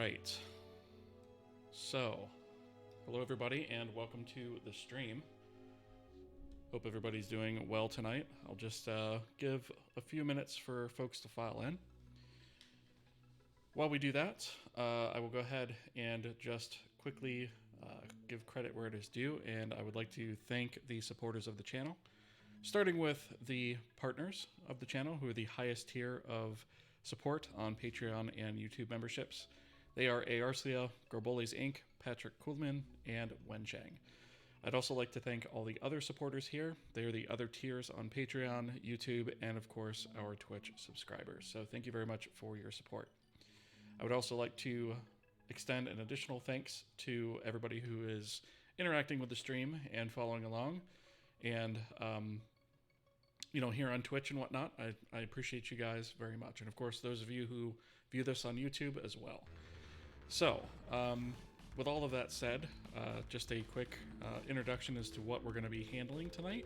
right. So, hello everybody and welcome to the stream. Hope everybody's doing well tonight. I'll just give a few minutes for folks to file in. While we do that, I will go ahead and just quickly give credit where it is due, and I would like to thank the supporters of the channel, starting with the partners of the channel, who are the highest tier of support on Patreon and YouTube memberships. They are Aarcia, Gorboles Inc., Patrick Kuhlman, and Wen Chang. I'd also like to thank all the other supporters here. They are the other tiers on Patreon, YouTube, and of course our Twitch subscribers. So thank you very much for your support. I would also like to extend an additional thanks to everybody who is interacting with the stream and following along, and here on Twitch and whatnot. I appreciate you guys very much, and of course those of you who view this on YouTube as well. So, with all of that said, just a quick introduction as to what we're going to be handling tonight.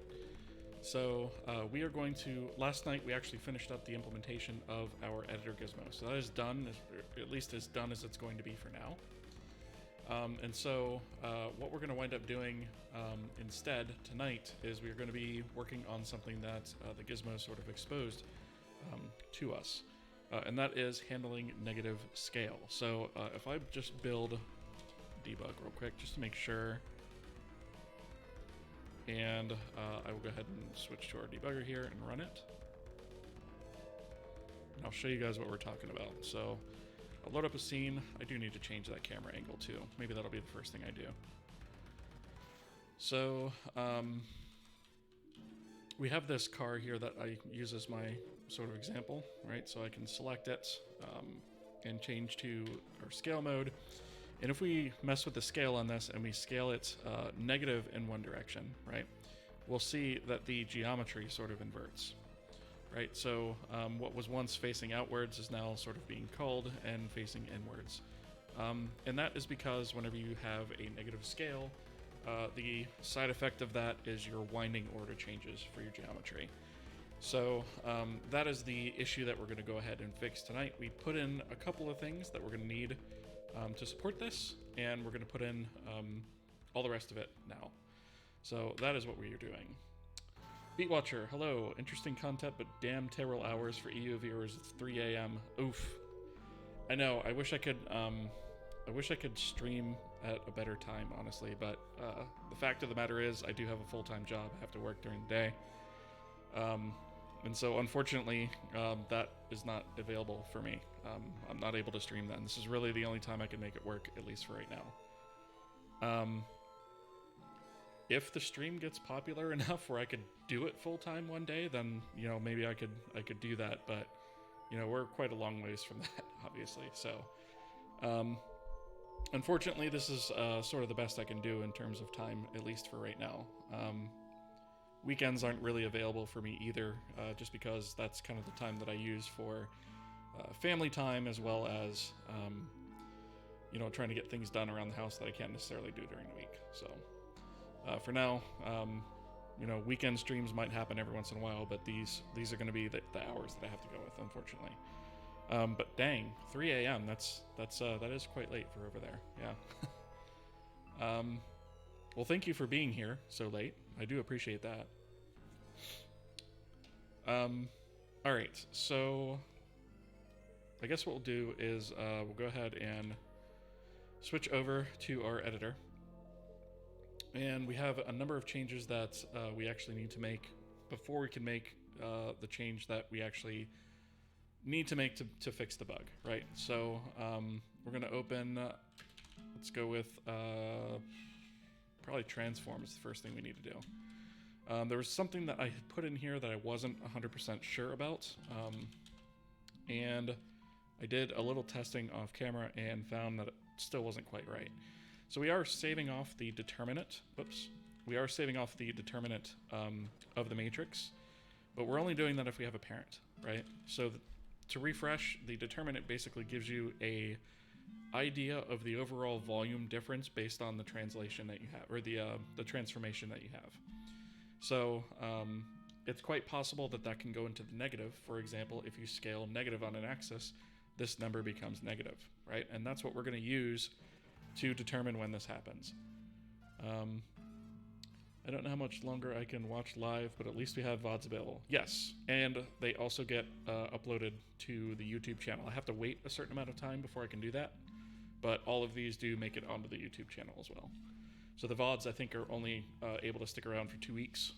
So we are going to, last night we actually finished up the implementation of our editor gizmo. So that is done, at least as done as it's going to be for now. And so what we're going to wind up doing instead tonight is we're going to be working on something that the gizmo sort of exposed to us. And that is handling negative scale. So if I just build debug real quick just to make sure, and I will go ahead and switch to our debugger here and run it. And I'll show you guys what we're talking about. So I'll load up a scene. I do need to change that camera angle too. Maybe that'll be the first thing I do. So we have this car here that I use as my sort of example, right? So I can select it and change to our scale mode. And if we mess with the scale on this and we scale it negative in one direction, right, we'll see that the geometry sort of inverts, right? So what was once facing outwards is now sort of being culled and facing inwards. And that is because whenever you have a negative scale, the side effect of that is your winding order changes for your geometry. So that is the issue that we're going to go ahead and fix tonight. We put in a couple of things that we're going to need to support this, and we're going to put in all the rest of it now. So that is what we are doing. Beatwatcher, hello. Interesting content, but damn terrible hours for EU viewers. It's 3 a.m. Oof. I know. I wish I could stream at a better time, honestly. But the fact of the matter is, I do have a full-time job. I have to work during the day. And so, unfortunately, that is not available for me. I'm not able to stream that. And this is really the only time I can make it work, at least for right now. If the stream gets popular enough where I could do it full-time one day, then, maybe I could do that. But, we're quite a long ways from that, obviously. So, unfortunately, this is sort of the best I can do in terms of time, at least for right now. Weekends aren't really available for me either, just because that's kind of the time that I use for family time, as well as, trying to get things done around the house that I can't necessarily do during the week. So, for now, weekend streams might happen every once in a while, but these are going to be the hours that I have to go with, unfortunately. But dang, 3 a.m. That is quite late for over there. Yeah. Well, thank you for being here so late. I do appreciate that. All right, so I guess what we'll do is we'll go ahead and switch over to our editor. And we have a number of changes that we actually need to make before we can make the change that we actually need to make to fix the bug, right? So we're going to open, let's go with probably transform is the first thing we need to do. There was something that I had put in here that I wasn't 100% sure about, and I did a little testing off camera and found that it still wasn't quite right. So we are saving off the determinant, we are saving off the determinant of the matrix, but we're only doing that if we have a parent, right? So to refresh, the determinant basically gives you a idea of the overall volume difference based on the translation that you have, or the transformation that you have. So it's quite possible that that can go into the negative. For example, if you scale negative on an axis, this number becomes negative, right? And that's what we're going to use to determine when this happens. I don't know how much longer I can watch live, but at least we have VODs available. Yes, and they also get uploaded to the YouTube channel. I have to wait a certain amount of time before I can do that, but all of these do make it onto the YouTube channel as well. So the VODs, I think, are only able to stick around for 2 weeks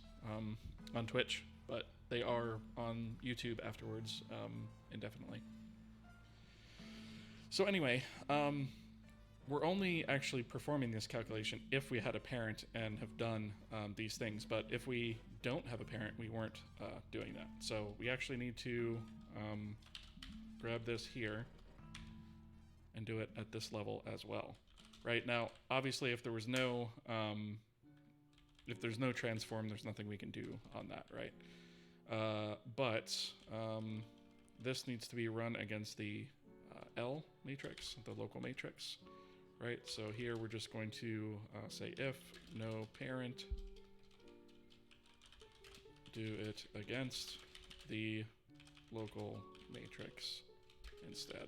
on Twitch, but they are on YouTube afterwards indefinitely. So anyway, we're only actually performing this calculation if we had a parent and have done these things, but if we don't have a parent, we weren't doing that. So we actually need to grab this here and do it at this level as well. Right now, obviously, if there's no transform, there's nothing we can do on that, right? But this needs to be run against the L matrix, the local matrix, right? So here we're just going to say if no parent, do it against the local matrix instead.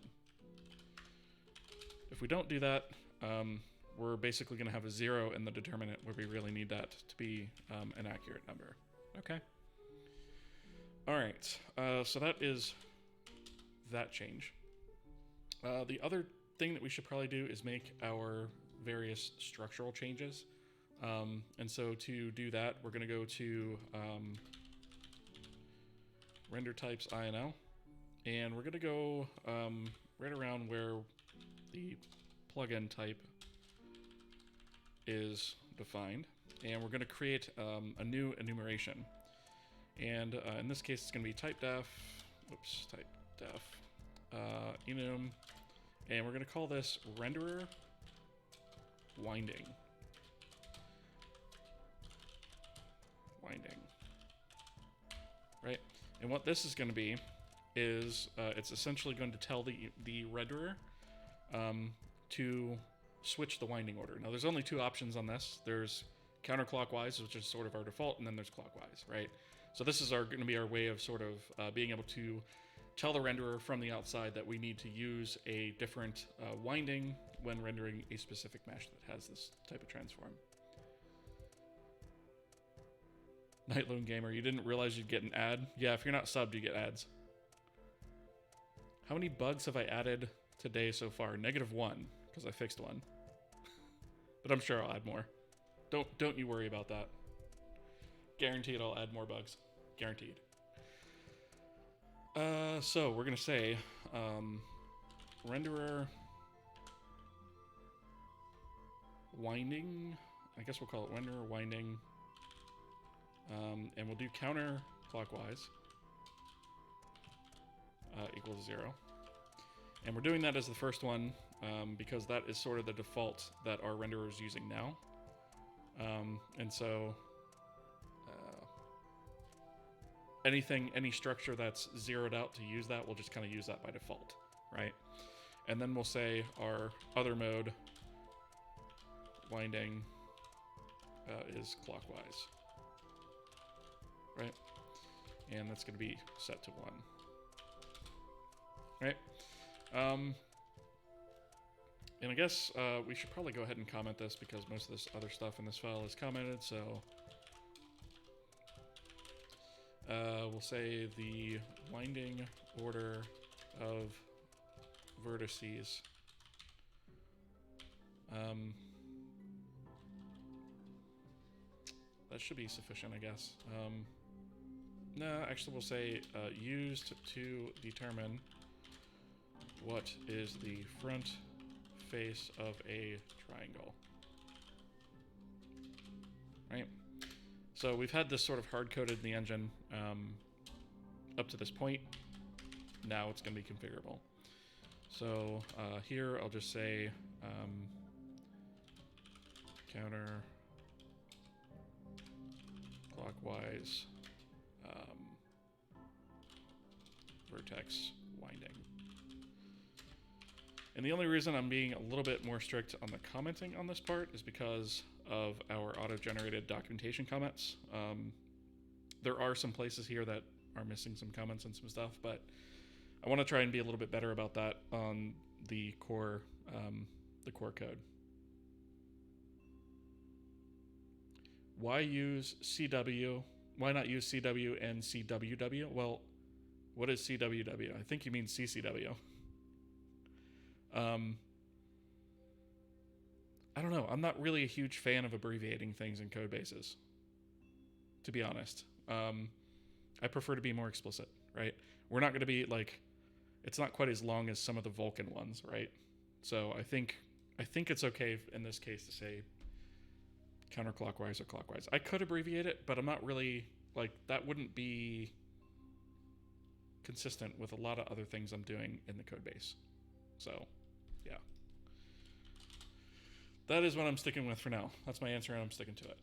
If we don't do that, we're basically going to have a 0 in the determinant where we really need that to be an accurate number. Okay. All right. So that is that change. The other thing that we should probably do is make our various structural changes. And so to do that, we're going to go to render types INL, and we're going to go right around where the plugin type is defined, and we're going to create a new enumeration. And in this case, it's going to be type def enum, and we're going to call this renderer winding. Right? And what this is going to be is it's essentially going to tell the renderer to switch the winding order. Now, there's only 2 options on this. There's counterclockwise, which is sort of our default, and then there's clockwise, right? So this is going to be our way of sort of being able to tell the renderer from the outside that we need to use a different winding when rendering a specific mesh that has this type of transform. Nightloon Gamer, you didn't realize you'd get an ad? Yeah, if you're not subbed, you get ads. How many bugs have I added today so far? -1, because I fixed one. But I'm sure I'll add more. Don't you worry about that. Guaranteed I'll add more bugs. Guaranteed. So we're gonna say renderer winding. I guess we'll call it renderer winding. And we'll do counterclockwise equals 0. And we're doing that as the first one because that is sort of the default that our renderer is using now. And so any structure that's zeroed out to use that, we'll just kind of use that by default, right? And then we'll say our other mode winding is clockwise, right? And that's going to be set to 1, right? And I guess we should probably go ahead and comment this because most of this other stuff in this file is commented, so we'll say the winding order of vertices that should be sufficient, I guess. No, actually we'll say used to determine what is the front face of a triangle. Right? So we've had this sort of hard-coded in the engine up to this point. Now it's going to be configurable. So here I'll just say counter clockwise vertex winding. And the only reason I'm being a little bit more strict on the commenting on this part is because of our auto-generated documentation comments. There are some places here that are missing some comments and some stuff, but I want to try and be a little bit better about that on the core code. Why use CW? Why not use CW and CWW? Well, what is CWW? I think you mean CCW. I don't know. I'm not really a huge fan of abbreviating things in code bases, to be honest. I prefer to be more explicit, right? We're not going to be like, it's not quite as long as some of the Vulcan ones, right? So I think it's okay in this case to say counterclockwise or clockwise. I could abbreviate it, but I'm not really, like, that wouldn't be consistent with a lot of other things I'm doing in the code base. So, yeah. That is what I'm sticking with for now. That's my answer, and I'm sticking to it.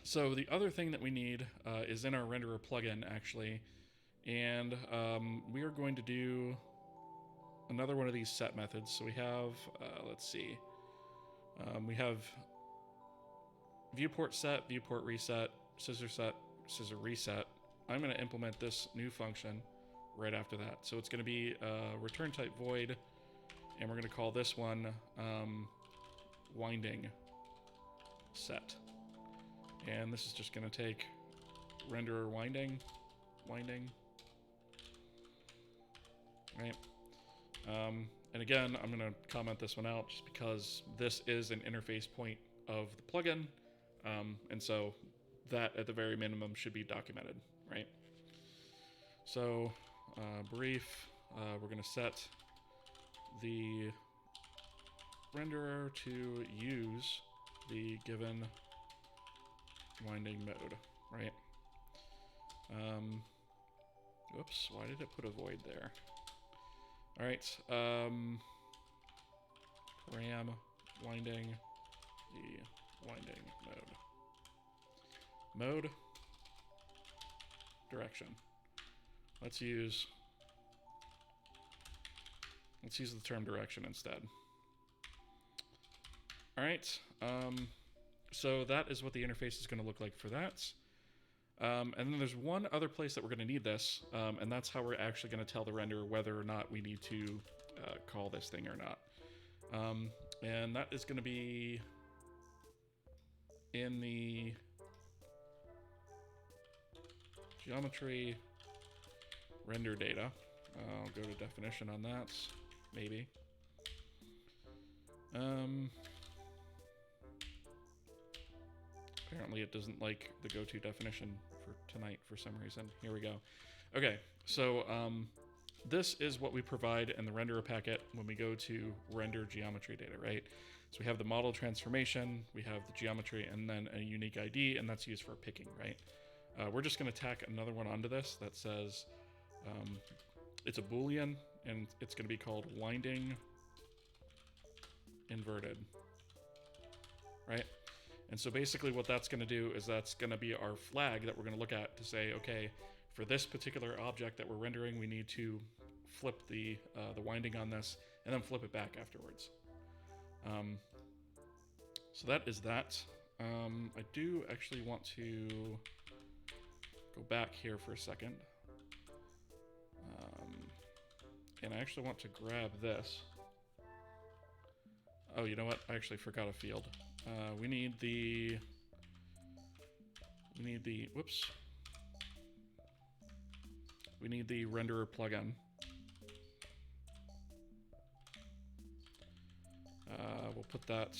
So the other thing that we need is in our renderer plugin, actually. And we are going to do another one of these set methods. So we have, let's see. We have viewport set, viewport reset, scissor set, scissor reset. I'm going to implement this new function right after that. So it's going to be return type void, and we're going to call this one winding set. And this is just going to take renderer winding, right? And again, I'm going to comment this one out just because this is an interface point of the plugin, and so that at the very minimum should be documented, right? So brief, we're going to set the renderer to use the given winding mode, right? Oops, why did it put a void there? All right, param winding the winding mode direction. Let's use the term direction instead. All right, so that is what the interface is going to look like for that. And then there's one other place that we're going to need this, and that's how we're actually going to tell the renderer whether or not we need to call this thing or not. And that is going to be in the geometry render data. I'll go to definition on that, maybe. Apparently it doesn't like the go-to definition for tonight for some reason. Here we go. Okay, so this is what we provide in the renderer packet when we go to render geometry data, right? So we have the model transformation, we have the geometry, and then a unique ID, and that's used for picking, right? We're just going to tack another one onto this that says it's a Boolean, and it's going to be called winding inverted, right? And so basically what that's going to do is that's going to be our flag that we're going to look at to say, okay, for this particular object that we're rendering, we need to flip the winding on this and then flip it back afterwards. So that is that. I do actually want to go back here for a second. And I actually want to grab this. Oh, you know what? I actually forgot a field. We need the renderer plugin. We'll put that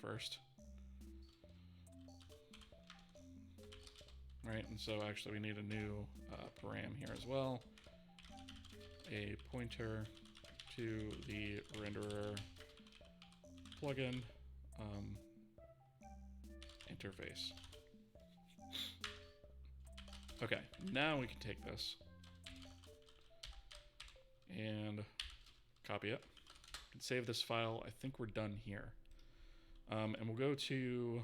first. Right, and so actually we need a new param here as well. A pointer to the renderer plugin interface. Okay, now we can take this and copy it. And save this file. I think we're done here. And we'll go to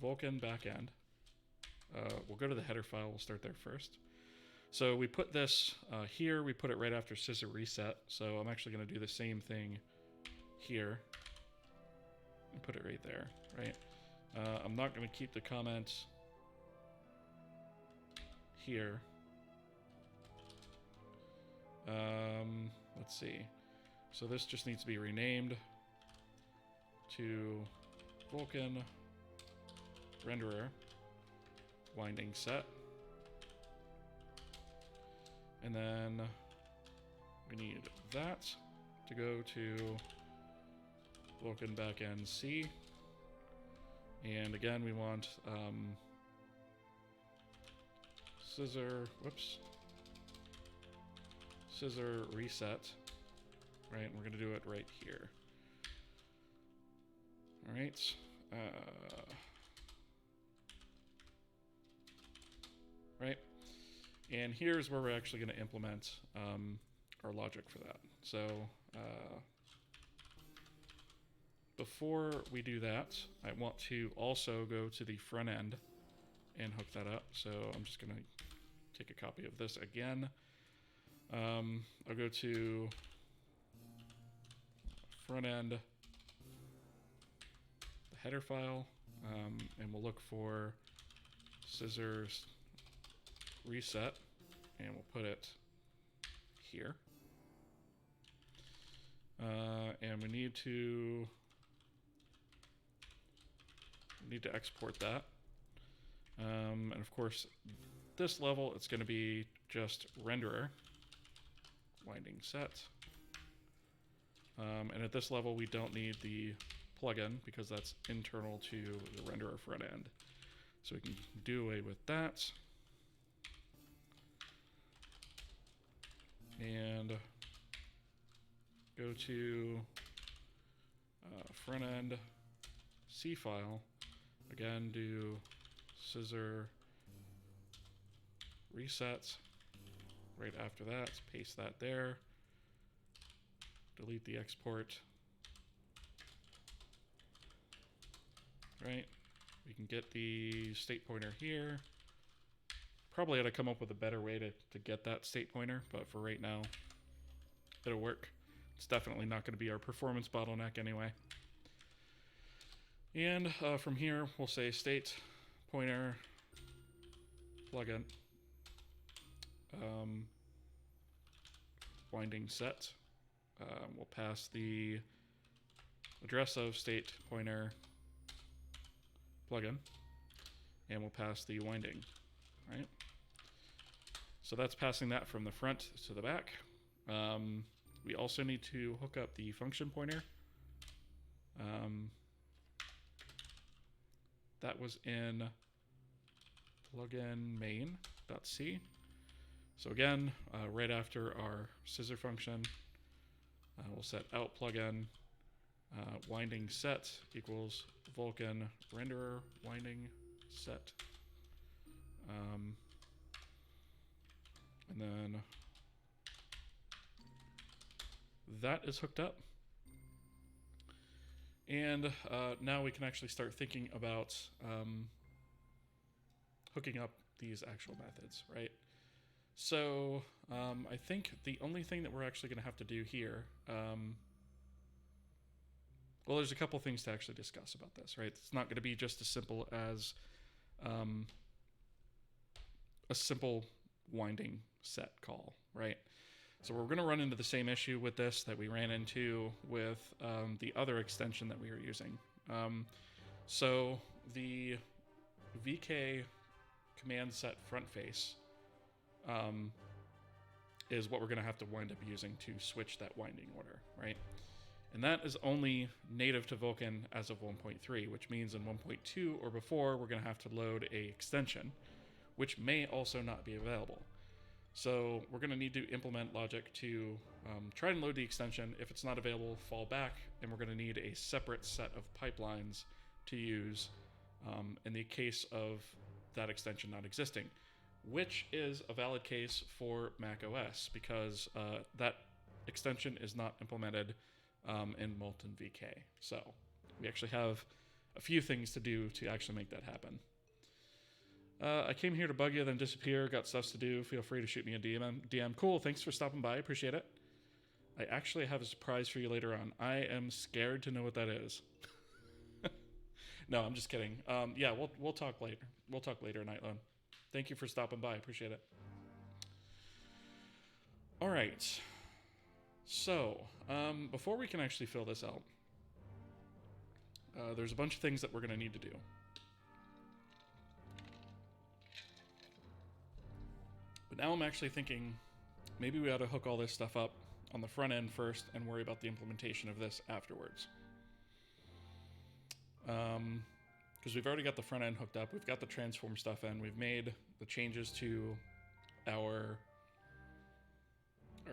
Vulkan backend. We'll go to the header file. We'll start there first. So we put this here. We put it right after scissor reset. So I'm actually going to do the same thing here and put it right there, right? I'm not going to keep the comment here. Let's see. So this just needs to be renamed to Vulcan renderer winding set. And then we need that to go to Vulkan backend C. And again, we want scissor reset, right? And we're going to do it right here. All right. Right. And here's where we're actually going to implement our logic for that. So before we do that, I want to also go to the front end and hook that up. So I'm just going to take a copy of this again. I'll go to front end, the header file, and we'll look for scissors reset, and we'll put it here. And we need to export that. And of course, this level, it's going to be just renderer winding set. And at this level, we don't need the plugin because that's internal to the renderer front end. So we can do away with that. And go to front end C file. Again, do scissor reset. Right after that, paste that there. Delete the export. Right. We can get the state pointer here. Probably had to come up with a better way to get that state pointer, but for right now, it'll work. It's definitely not going to be our performance bottleneck anyway. And from here, we'll say state pointer plugin winding set. We'll pass the address of state pointer plugin, and we'll pass the winding, right? So that's passing that from the front to the back. We also need to hook up the function pointer. That was in plugin main.c. So again, right after our scissor function, we'll set out plugin winding set equals Vulcan renderer winding set. And then that is hooked up. And now we can actually start thinking about hooking up these actual methods, right? So I think the only thing that we're actually going to have to do here, well, there's a couple things to actually discuss about this, right? It's not going to be just as simple as a simple winding set call, right? So we're going to run into the same issue with this that we ran into with the other extension that we were using. So the VK command set front face is what we're going to have to wind up using to switch that winding order, right? And that is only native to Vulkan as of 1.3, which means in 1.2 or before, we're going to have to load a extension, which may also not be available. So we're going to need to implement logic to try and load the extension. If it's not available, fall back, and we're going to need a separate set of pipelines to use in the case of that extension not existing, which is a valid case for Mac OS because that extension is not implemented in Molten VK. So we actually have a few things to do to actually make that happen. I came here to bug you, then disappear. Got stuff to do. Feel free to shoot me a DM. Cool. Thanks for stopping by. Appreciate it. I actually have a surprise for you later on. I am scared to know what that is. No, I'm just kidding. Yeah, we'll talk later. We'll talk later, Nightlone. Thank you for stopping by. Appreciate it. All right. So, before we can actually fill this out, there's a bunch of things that we're going to need to do. But now I'm actually thinking maybe we ought to hook all this stuff up on the front end first and worry about the implementation of this afterwards. Because we've already got the front end hooked up. We've got the transform stuff in. We've made the changes to our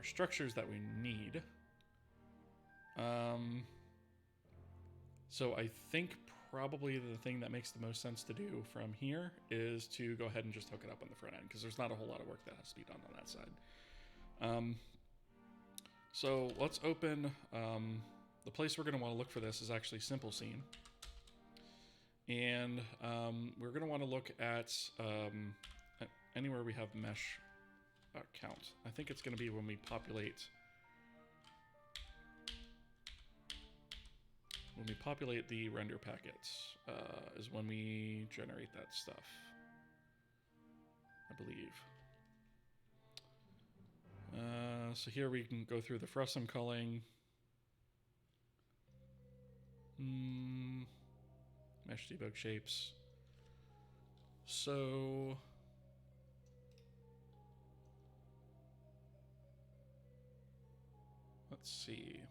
structures that we need. So I think probably the thing that makes the most sense to do from here is to go ahead and just hook it up on the front end, because there's not a whole lot of work that has to be done on that side. So let's open, the place we're going to want to look for this is actually Simple Scene. And we're going to want to look at anywhere we have mesh count. I think it's going to be when we populate the render packets is when we generate that stuff, I believe. So here we can go through the frustum culling, mesh debug shapes. So let's see.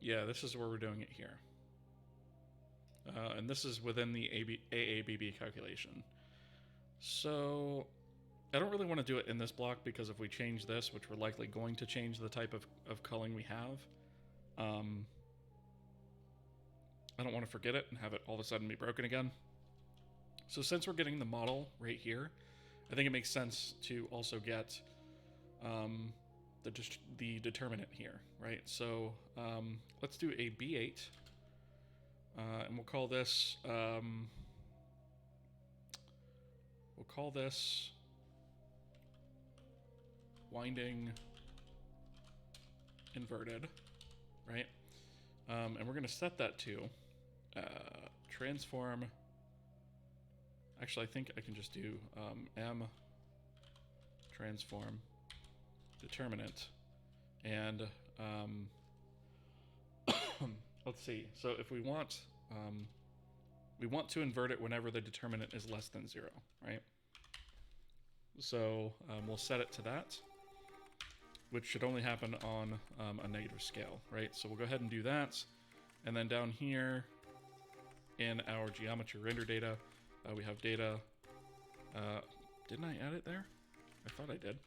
Yeah, this is where we're doing it here. And this is within the AABB calculation. So I don't really want to do it in this block, because if we change this, which we're likely going to change the type of culling we have, I don't want to forget it and have it all of a sudden be broken again. So since we're getting the model right here, I think it makes sense to also get the determinant here, right? So let's do a B8, and we'll call this winding inverted, right? And we're going to set that to transform. Actually, I think I can just do M transform determinant, and let's see. So if we want to invert it whenever the determinant is less than 0, right? So we'll set it to that, which should only happen on a negative scale, right? So we'll go ahead and do that, and then down here in our geometry render data, we have data. Didn't I add it there? I thought I did.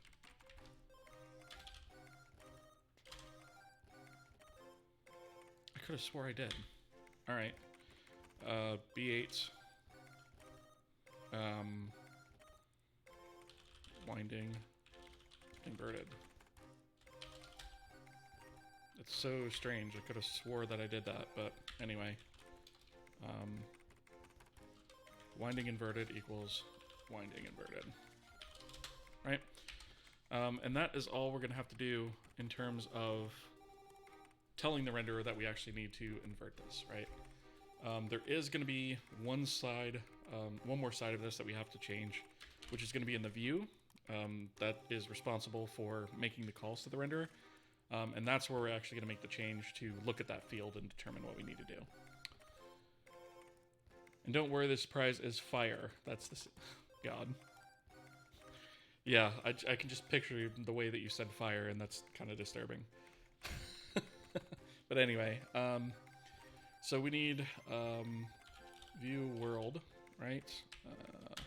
I could have swore I did. All right. B8. Winding inverted. It's so strange. I could have swore that I did that, but anyway. Winding inverted equals winding inverted. Right? And that is all we're going to have to do in terms of telling the renderer that we actually need to invert this, right? There is going to be one more side of this that we have to change, which is going to be in the view. That is responsible for making the calls to the renderer. And that's where we're actually going to make the change to look at that field and determine what we need to do. And don't worry, the surprise is fire. That's the... God. Yeah, I can just picture the way that you said fire, and that's kind of disturbing. But anyway, so we need view world, right?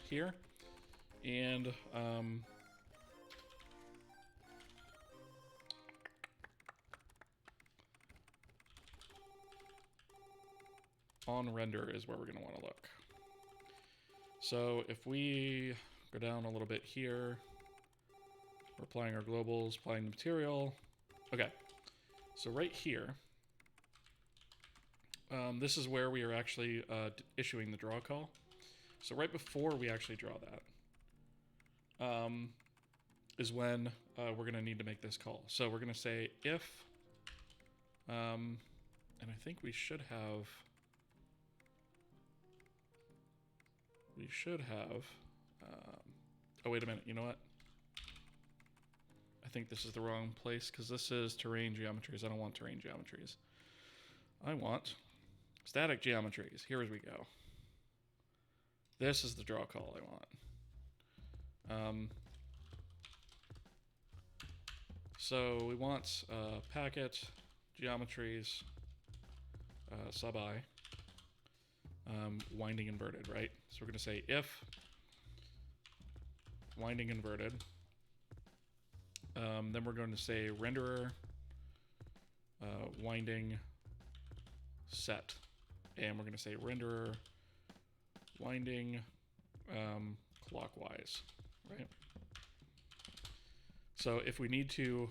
Here. And on render is where we're going to want to look. So if we go down a little bit here, we're applying our globals, applying the material. Okay, so right here, this is where we are actually issuing the draw call. So right before we actually draw that, is when we're going to need to make this call. So we're going to say if, and I think we should have, oh, wait a minute, you know what? I think this is the wrong place because this is terrain geometries. I don't want terrain geometries. I want static geometries. Here as we go. This is the draw call I want. So we want packet geometries sub I winding inverted, right? So we're going to say if winding inverted. Then we're going to say renderer winding set, and we're going to say renderer winding clockwise, right? So if we need to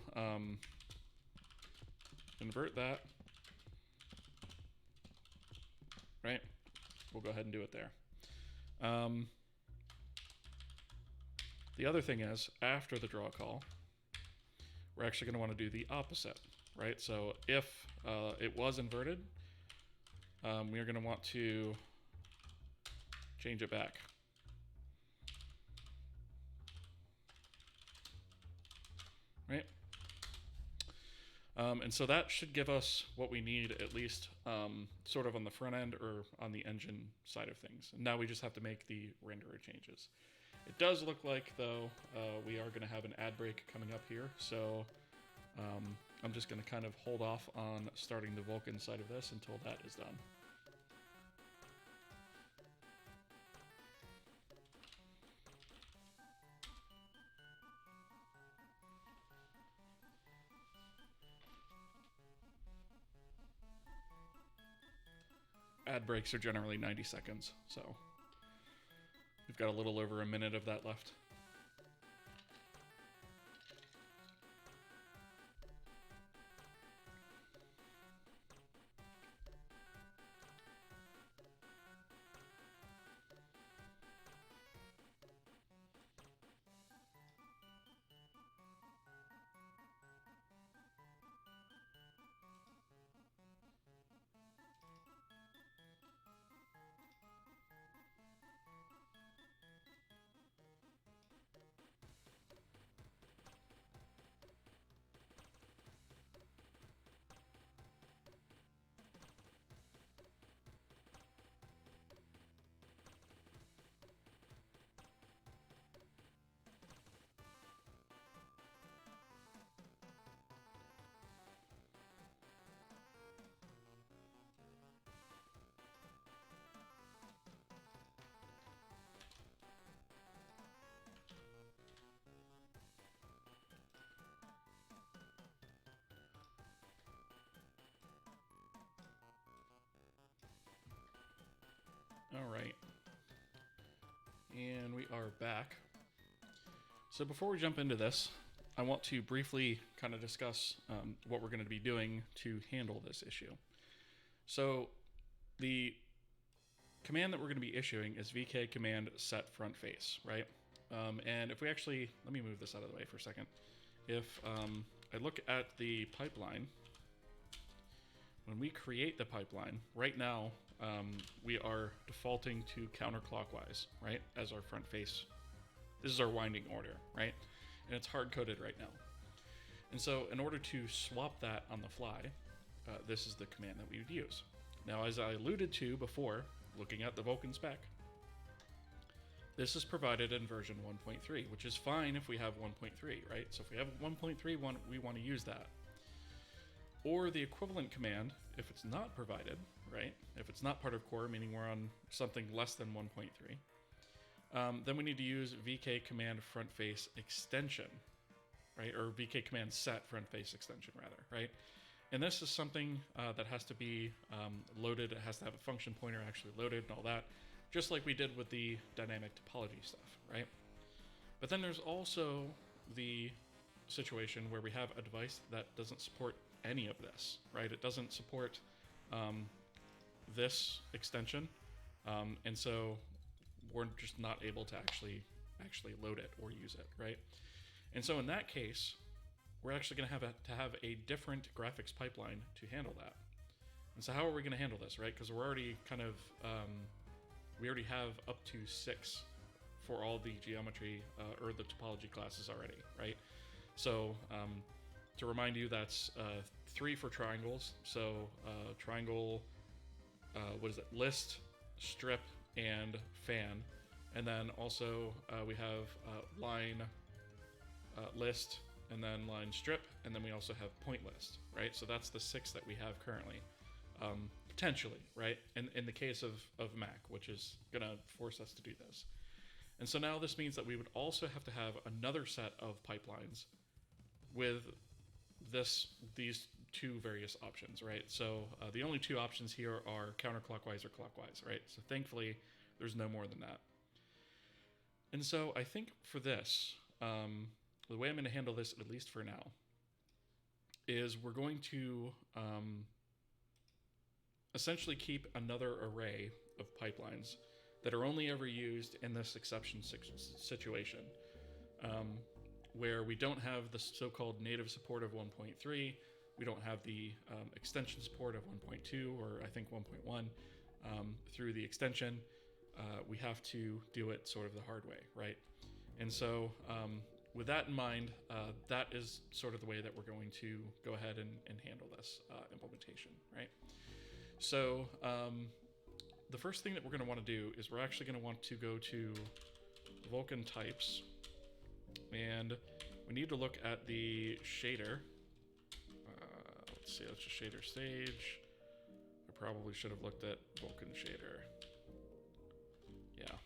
invert that, right, we'll go ahead and do it there. The other thing is, after the draw call, we're actually going to want to do the opposite, right? So if it was inverted, we are going to want to change it back. Right? And so that should give us what we need, at least sort of on the front end or on the engine side of things. And now we just have to make the renderer changes. It does look like, though, we are going to have an ad break coming up here, so I'm just going to kind of hold off on starting the Vulkan side of this until that is done. Ad breaks are generally 90 seconds, so we've got a little over a minute of that left. All right, and we are back. So before we jump into this, I want to briefly kind of discuss what we're going to be doing to handle this issue. So the command that we're going to be issuing is vk command set front face, right? And if we actually, let me move this out of the way for a second. If I look at the pipeline, when we create the pipeline, right now, we are defaulting to counterclockwise, right, as our front face. This is our winding order, right? And it's hard-coded right now. And so in order to swap that on the fly, this is the command that we would use. Now, as I alluded to before, looking at the Vulkan spec, this is provided in version 1.3, which is fine if we have 1.3, right? So if we have 1.3, we want to use that. Or the equivalent command, if it's not provided, right? If it's not part of core, meaning we're on something less than 1.3, then we need to use vk command front face extension, right? Or vk command set front face extension, rather, right? And this is something that has to be loaded. It has to have a function pointer actually loaded and all that, just like we did with the dynamic topology stuff, right? But then there's also the situation where we have a device that doesn't support any of this, right? It doesn't support this extension, and so we're just not able to actually load it or use it, right? And so in that case, we're actually going to have a different graphics pipeline to handle that. And so how are we going to handle this, right? Because we're already kind of, we already have up to 6 for all the geometry or the topology classes already, right? So to remind you, that's 3 for triangles. So triangle, what is it? List, strip, and fan. And then also we have line, list, and then line strip, and then we also have point list, right? So that's the 6 that we have currently, potentially, right? In the case of Mac, which is gonna force us to do this. And so now this means that we would also have to have another set of pipelines with these 2 various options, right? So the only 2 options here are counterclockwise or clockwise, right? So thankfully, there's no more than that. And so I think for this, the way I'm going to handle this, at least for now, is we're going to essentially keep another array of pipelines that are only ever used in this exception situation, where we don't have the so-called native support of 1.3, we don't have the extension support of 1.2, or I think 1.1 through the extension. We have to do it sort of the hard way, right? And so with that in mind, that is sort of the way that we're going to go ahead and handle this implementation, right? So the first thing that we're going to want to do is we're actually going to want to go to Vulkan types, and we need to look at the shader. Let's see, that's just shader stage. I probably should have looked at Vulkan shader. Yeah.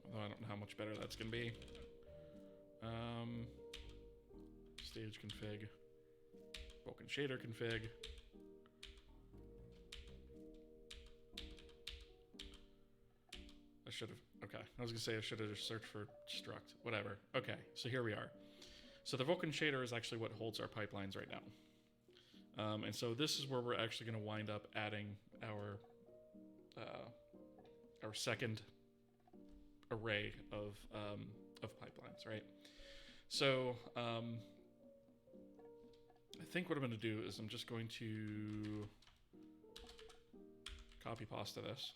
Although I don't know how much better that's going to be. Stage config. Vulkan shader config. I should have, okay. I was going to say I should have just searched for struct. Whatever. Okay, so here we are. So the Vulkan shader is actually what holds our pipelines right now. And so this is where we're actually going to wind up adding our second array of pipelines, right? So I think what I'm going to do is I'm just going to copy pasta this,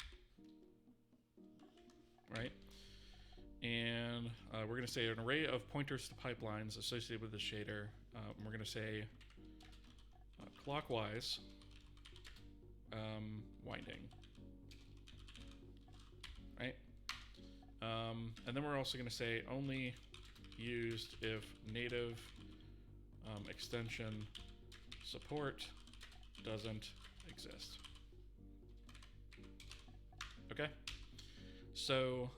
right? And we're going to say an array of pointers to pipelines associated with the shader. And we're going to say clockwise winding, right? And then we're also going to say only used if native extension support doesn't exist. Okay? So,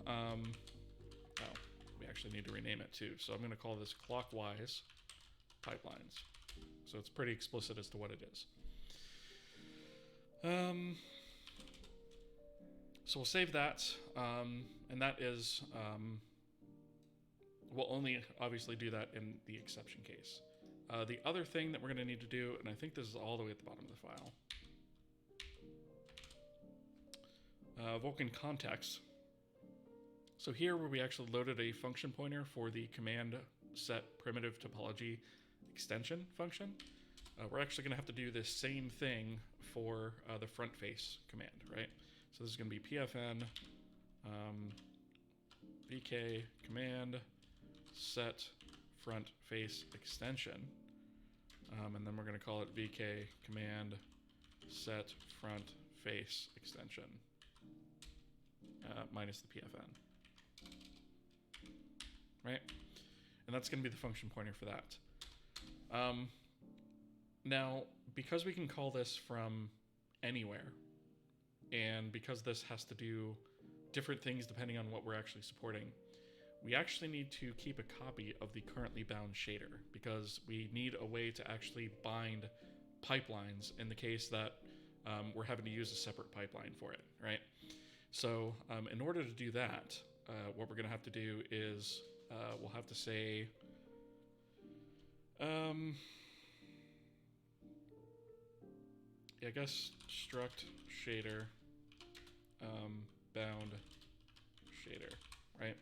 we actually need to rename it too. So I'm going to call this clockwise pipelines. So it's pretty explicit as to what it is. So we'll save that, and that is, we'll only obviously do that in the exception case. The other thing that we're going to need to do, and I think this is all the way at the bottom of the file, Vulkan context. So here where we actually loaded a function pointer for the command set primitive topology extension function, we're actually going to have to do this same thing for the front face command, right? So this is going to be pfn vk command set front face extension, and then we're going to call it vk command set front face extension minus the pfn, right? And that's going to be the function pointer for that. Now, because we can call this from anywhere, and because this has to do different things depending on what we're actually supporting, we actually need to keep a copy of the currently bound shader, because we need a way to actually bind pipelines in the case that we're having to use a separate pipeline for it, right? So in order to do that, what we're going to have to do is we'll have to say I guess struct shader bound shader, right?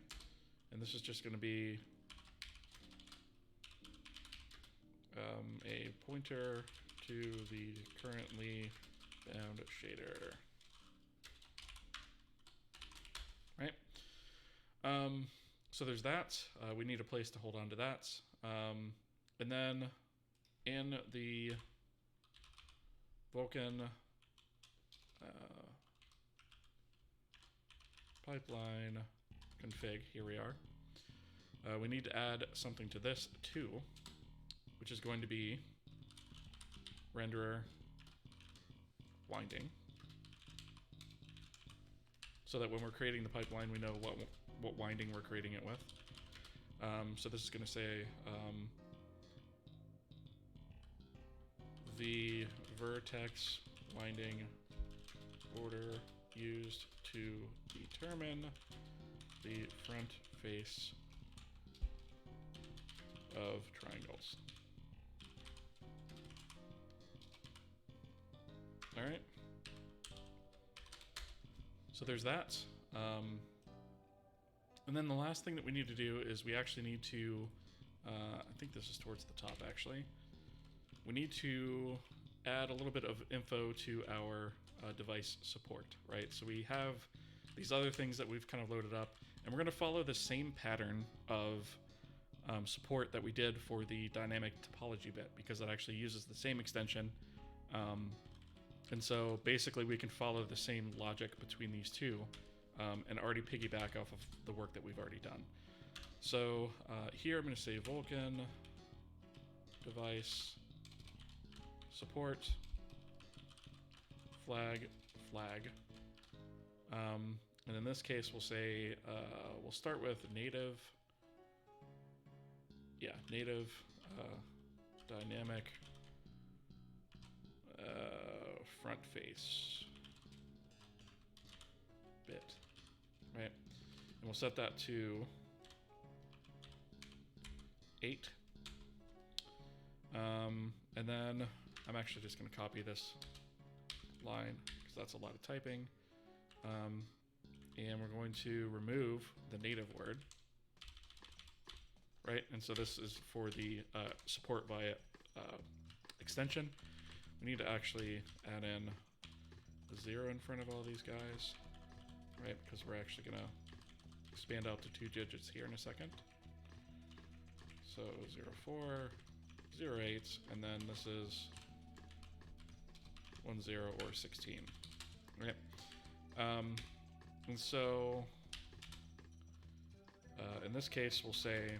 And this is just going to be a pointer to the currently bound shader. Right? So there's that. We need a place to hold on to that. And then in the Vulkan pipeline config, here we are. We need to add something to this too, which is going to be renderer winding, so that when we're creating the pipeline, we know what winding we're creating it with. So this is going to say the vertex winding order used to determine the front face of triangles. All right. So there's that. And then the last thing that we need to do is we actually need to, I think this is towards the top actually. We need to add a little bit of info to our device support, right? So we have these other things that we've kind of loaded up, and we're going to follow the same pattern of support that we did for the dynamic topology bit, because it actually uses the same extension. And so basically we can follow the same logic between these two and already piggyback off of the work that we've already done. So here I'm going to say Vulkan device support flag. And in this case, we'll say, we'll start with native dynamic front face bit, right? And we'll set that to 8. And then I'm actually just going to copy this line because that's a lot of typing. And we're going to remove the native word, right? And so this is for the support via extension. We need to actually add in a 0 in front of all these guys, right? Because we're actually going to expand out to 2 digits here in a second. So 04, 08, and then this is 10 or 16, right? And so in this case, we'll say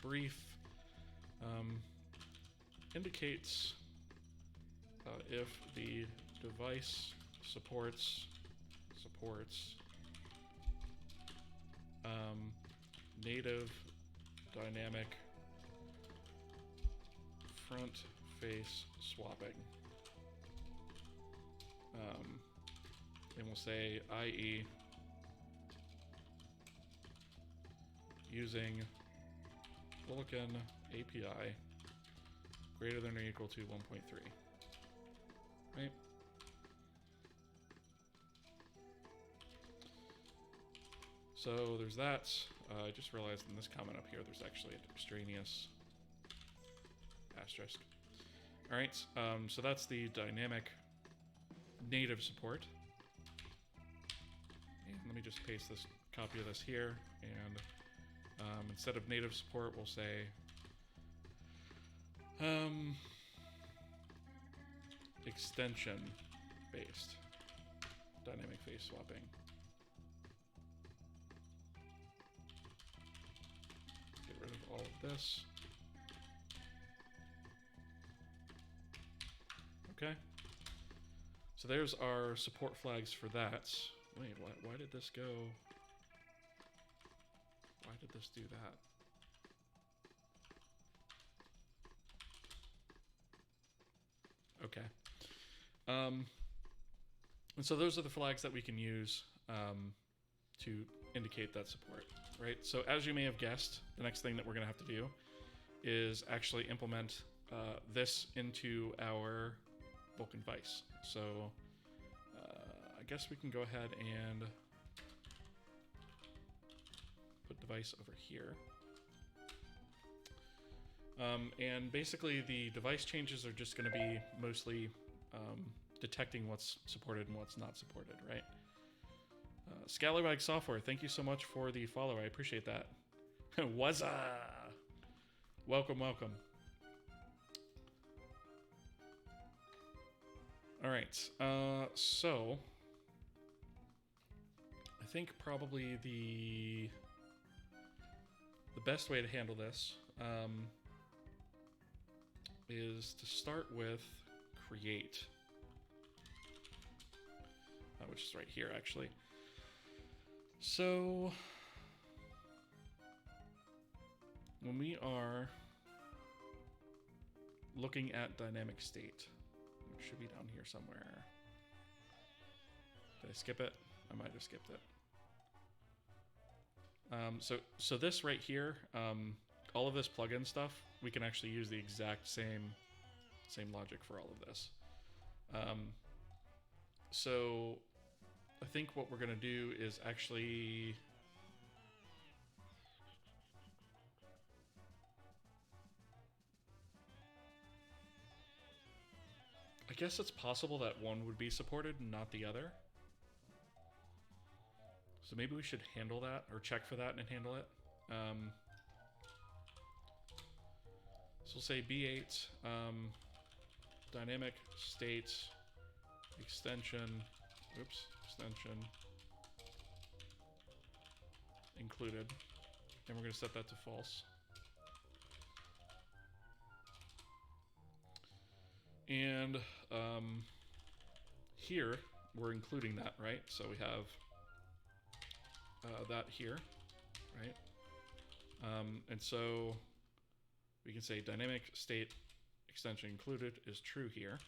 brief indicates if the device supports native dynamic front face swapping. And we'll say IE using Vulkan API greater than or equal to 1.3, right? So there's that. I just realized in this comment up here, there's actually an extraneous asterisk. All right, so that's the dynamic native support. And let me just paste this copy of this here, and instead of native support, we'll say extension-based dynamic face swapping. Get rid of all of this. Okay. So there's our support flags for that. Wait, why did this go? Why did this do that? Okay. And so those are the flags that we can use to indicate that support, right? So as you may have guessed, the next thing that we're going to have to do is actually implement this into our Vulkan Vice. So I guess we can go ahead and put device over here. And basically the device changes are just going to be mostly detecting what's supported and what's not supported, right? Scallywag Software, thank you so much for the follow. I appreciate that. Wazza! Welcome, welcome. All right, so I think probably the best way to handle this is to start with create, which is right here actually. So when we are looking at dynamic state, it should be down here somewhere. Did I skip it? I might have skipped it. So this right here, all of this plugin stuff, we can actually use the exact same logic for all of this. So I think what we're gonna do is actually I guess it's possible that one would be supported and not the other. So maybe we should handle that, or check for that and handle it. So we'll say B8, dynamic state extension, extension included, and we're going to set that to false. And here we're including that, right? So we have that here, right? And so we can say dynamic state extension included is true here.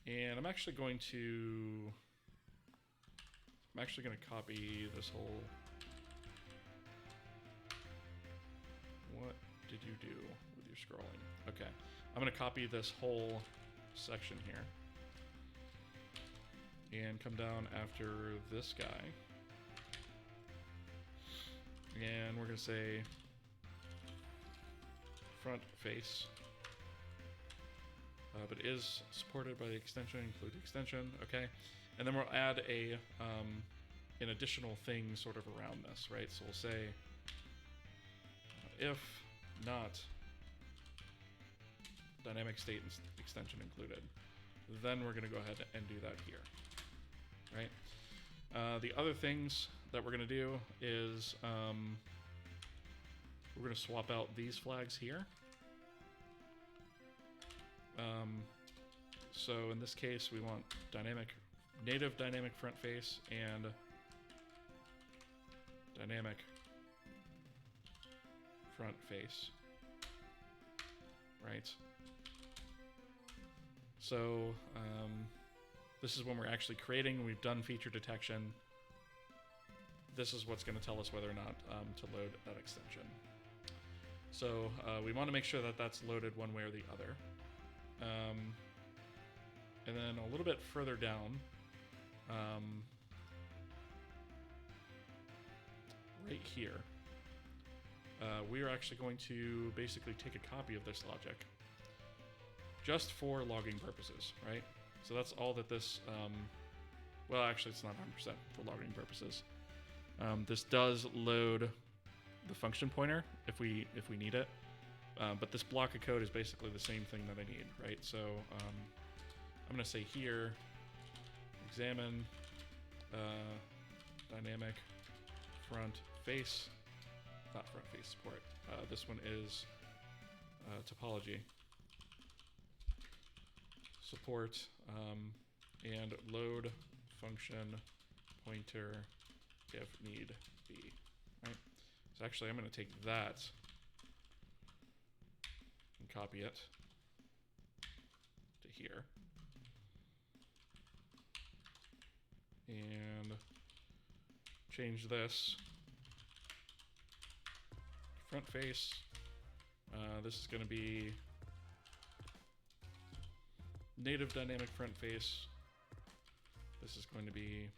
And I'm actually going to copy this whole, what did you do with your scrolling? Okay, I'm going to copy this whole section here and come down after this guy. And we're going to say front face, but is supported by the extension, include the extension, okay? And then we'll add a an additional thing sort of around this, right? So we'll say if not dynamic state extension included, then we're going to go ahead and do that here, right? The other things that we're going to do is we're going to swap out these flags here. So in this case, we want native dynamic front face and dynamic front face, right? So this is when we're actually creating. We've done feature detection. This is what's going to tell us whether or not to load that extension. So we want to make sure that that's loaded one way or the other. And then a little bit further down, right here, we are actually going to basically take a copy of this logic just for logging purposes, right? So that's all that this, well, actually it's not 100% for logging purposes. This does load the function pointer if we need it, but this block of code is basically the same thing that I need, right? So I'm going to say here, examine dynamic front face, not front face support. This one is topology support, and load function pointer if need be, right? So actually I'm going to take that and copy it to here. And change this front face. This is going to be native dynamic front face. This is going to be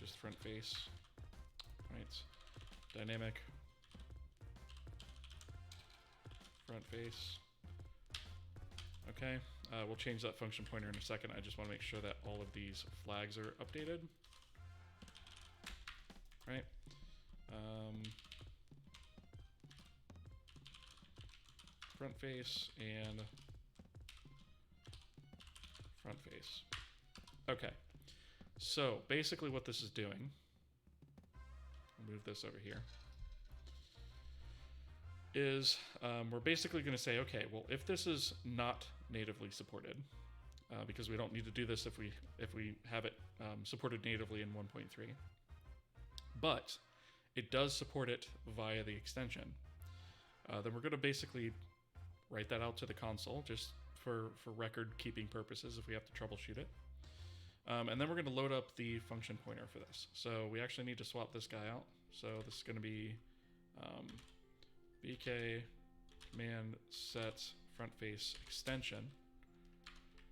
just front face, right? Dynamic front face. Okay, we'll change that function pointer in a second. I just want to make sure that all of these flags are updated. Right. Front face and front face. Okay. So basically what this is doing, I'll move this over here, is we're basically going to say, okay, well, if this is not natively supported, because we don't need to do this if we have it supported natively in 1.3, but it does support it via the extension, then we're going to basically write that out to the console just for record keeping purposes if we have to troubleshoot it. And then we're going to load up the function pointer for this. So we actually need to swap this guy out. So this is going to be bk command set front face extension.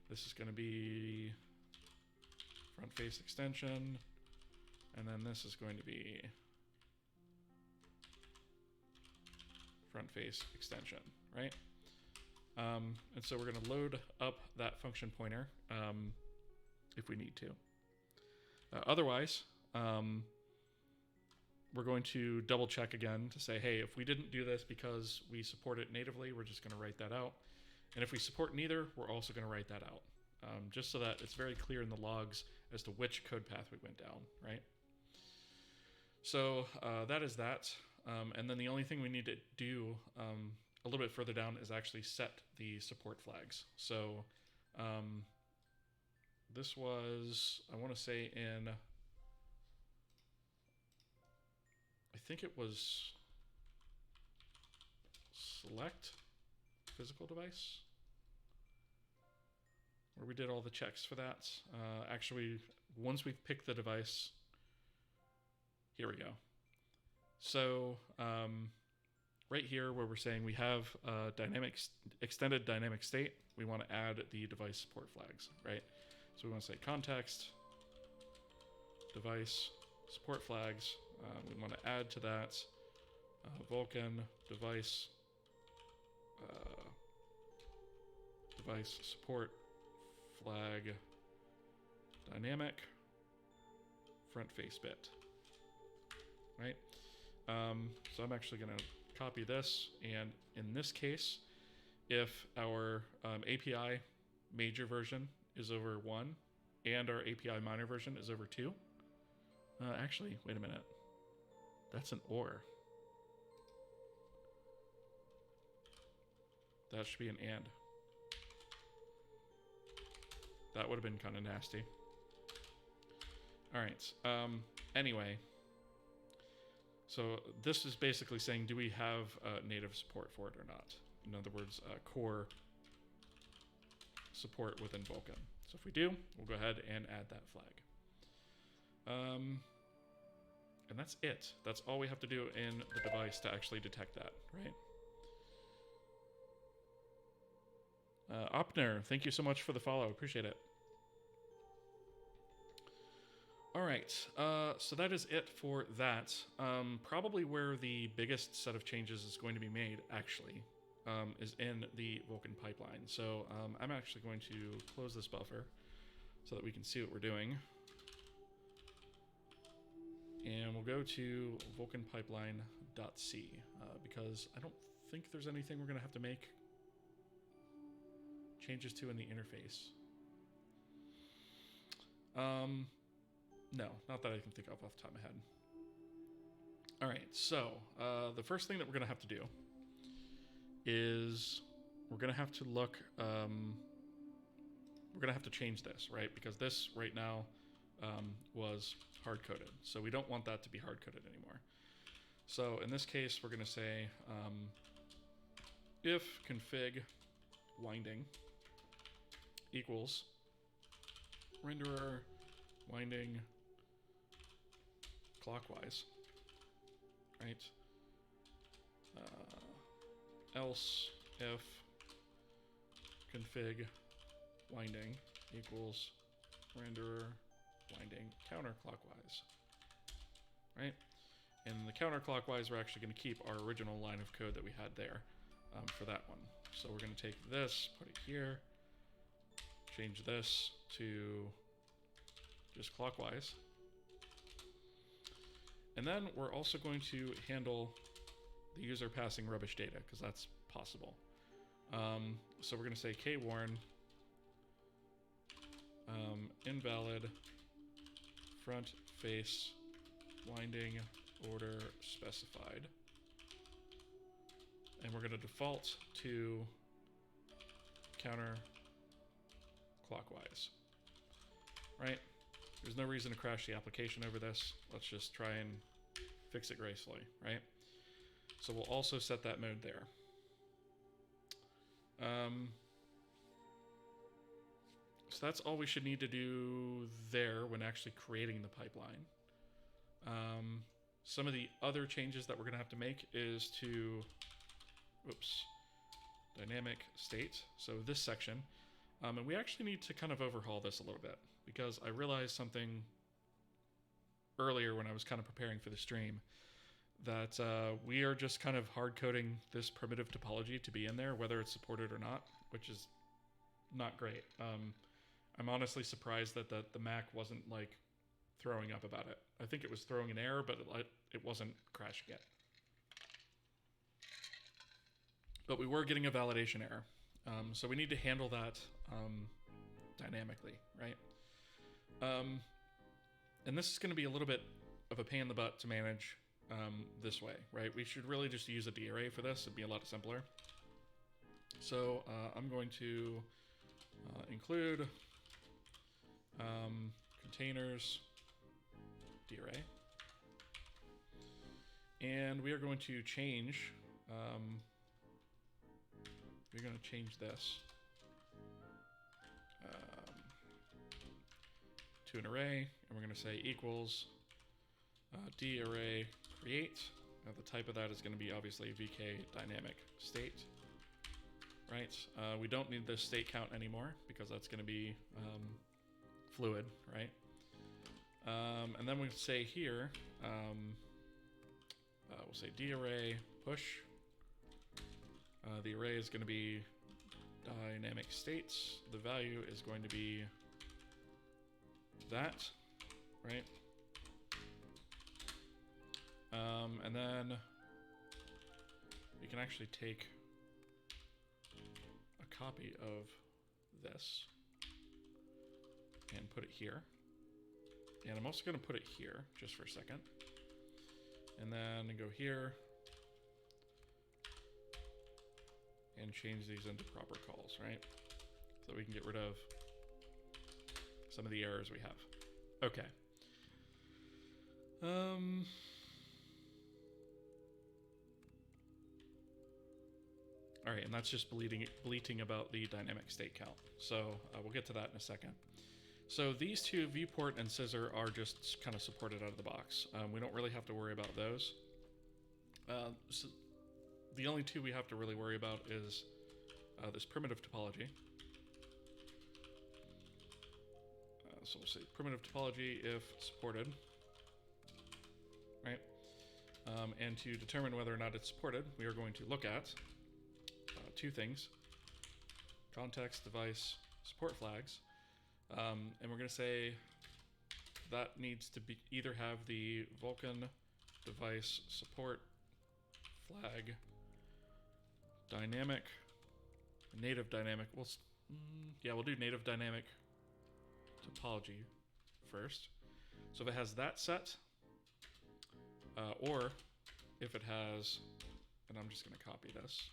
This is going to be front face extension, and then this is going to be front face extension, right? And so we're going to load up that function pointer if we need to. Otherwise, we're going to double check again to say, hey, if we didn't do this because we support it natively, we're just going to write that out. And if we support neither, we're also going to write that out, just so that it's very clear in the logs as to which code path we went down, right? So that is that. And then the only thing we need to do a little bit further down is actually set the support flags. So this was, I want to say in, I think it was select physical device, where we did all the checks for that. Actually, once we've picked the device, here we go. So right here where we're saying we have extended dynamic state, we want to add the device support flags, right? So we want to say context, device support flags. We want to add to that Vulcan device device support flag dynamic front face bit, right? So I'm actually going to copy this, and in this case, if our API major version is over 1 and our API minor version is over 2, actually, wait a minute, that's an OR. That should be an AND. That would have been kind of nasty. All right. Anyway, so this is basically saying, do we have native support for it or not? In other words, core support within Vulkan. So if we do, we'll go ahead and add that flag. And that's it. That's all we have to do in the device to actually detect that, right? Opner, thank you so much for the follow. Appreciate it. All right, so that is it for that. Probably where the biggest set of changes is going to be made, actually, is in the Vulkan pipeline. So I'm actually going to close this buffer so that we can see what we're doing. And we'll go to vulcanpipeline.c because I don't think there's anything we're going to have to make changes to in the interface. No, not that I can think of off the top of my head. All right, so the first thing that we're going to have to do is we're going to have to look, we're going to have to change this, right? Because this right now was hard-coded. So we don't want that to be hard-coded anymore. So in this case, we're going to say if config winding equals renderer winding clockwise, right? Else if config winding equals renderer winding counterclockwise, right? And the counterclockwise, we're actually going to keep our original line of code that we had there for that one. So we're going to take this, put it here, change this to just clockwise. And then we're also going to handle the user passing rubbish data, because that's possible. So we're going to say kwarn invalid front face winding order specified. And we're going to default to counterclockwise, right? There's no reason to crash the application over this. Let's just try and fix it gracefully, right? So we'll also set that mode there. So that's all we should need to do there when actually creating the pipeline. Some of the other changes that we're going to have to make is to, dynamic state. So this section, and we actually need to kind of overhaul this a little bit, because I realized something earlier when I was kind of preparing for the stream, that we are just kind of hard coding this primitive topology to be in there, whether it's supported or not, which is not great. I'm honestly surprised that the Mac wasn't like throwing up about it. I think it was throwing an error, but it wasn't crashing it. But we were getting a validation error. So we need to handle that dynamically, right? And this is going to be a little bit of a pain in the butt to manage this way, right? We should really just use a D-array for this. It'd be a lot simpler. So I'm going to include containers D-array. And we are going to change, we're going to change this to an array, and we're going to say equals D-array create. The type of that is going to be obviously VK dynamic state, right? We don't need this state count anymore because that's going to be fluid, right? And then we say here, we'll say D-array push. The array is going to be dynamic states. The value is going to be that, right? And then we can actually take a copy of this and put it here. And I'm also going to put it here just for a second. And then go here and change these into proper calls, right? So we can get rid of some of the errors we have. Okay. All right, and that's just bleating about the dynamic state count. So we'll get to that in a second. So these two, Viewport and Scissor, are just kind of supported out of the box. We don't really have to worry about those. So the only two we have to really worry about is this primitive topology. So we'll say primitive topology if supported, right? And to determine whether or not it's supported, we are going to look at two things: context device support flags. And we're going to say that needs to be either have the Vulkan device support flag dynamic, native dynamic. We'll do native dynamic topology first. So if it has that set, or if it has, and I'm just going to copy this.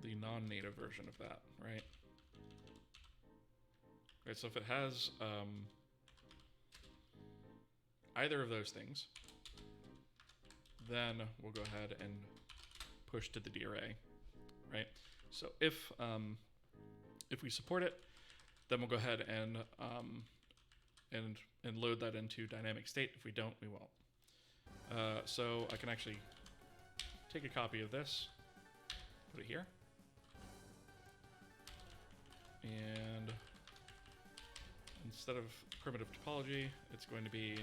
The non-native version of that, right? Right, so if it has either of those things, then we'll go ahead and push to the D-array, right? So if we support it, then we'll go ahead and load that into dynamic state. If we don't, we won't. So I can actually take a copy of this, put it here, And instead of primitive topology, it's going to be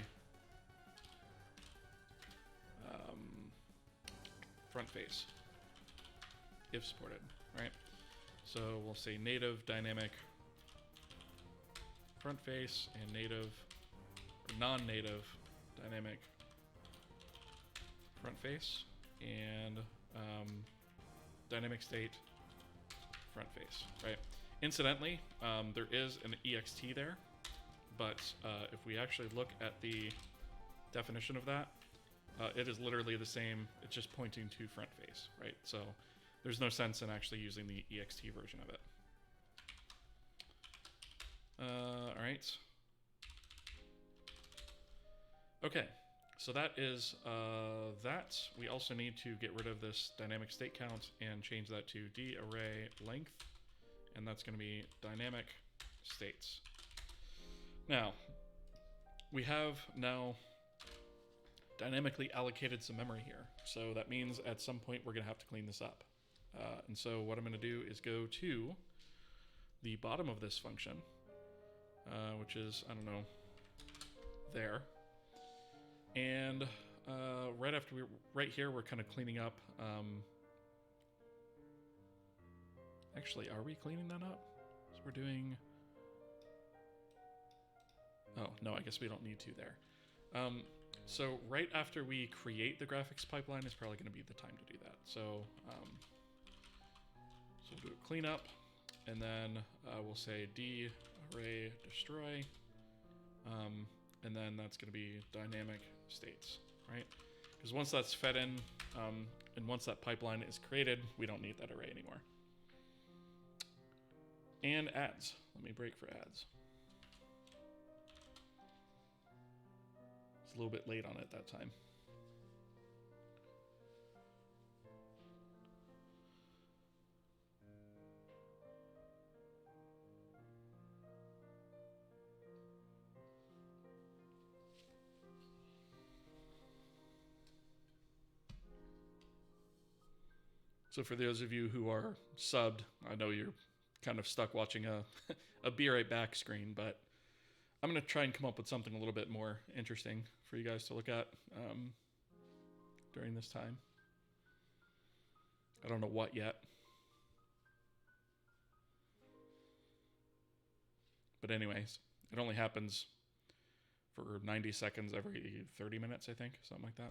front face, if supported, right? So we'll say native dynamic front face and native or non-native dynamic front face and dynamic state front face, right? Incidentally, there is an ext there, but if we actually look at the definition of that, it is literally the same. It's just pointing to front face, right? So there's no sense in actually using the ext version of it. All right. Okay, so that is that. We also need to get rid of this dynamic state count and change that to d-array length, and that's going to be dynamic states. Now, we have now dynamically allocated some memory here. So that means at some point we're going to have to clean this up. And so what I'm going to do is go to the bottom of this function, which is, I don't know, there. And right here, we're kind of cleaning up. Actually, are we cleaning that up? So we're doing... Oh, no, I guess we don't need to there. So right after we create the graphics pipeline is probably going to be the time to do that. So, so we'll do a cleanup, and then we'll say d-array destroy, and then that's going to be dynamic states, right? Because once that's fed in, and once that pipeline is created, we don't need that array anymore. And ads. Let me break for ads. A little bit late on it that time. So for those of you who are subbed, I know you're kind of stuck watching a be right back screen, but I'm going to try and come up with something a little bit more interesting for you guys to look at during this time. I don't know what yet. But anyways, it only happens for 90 seconds every 30 minutes, I think, something like that.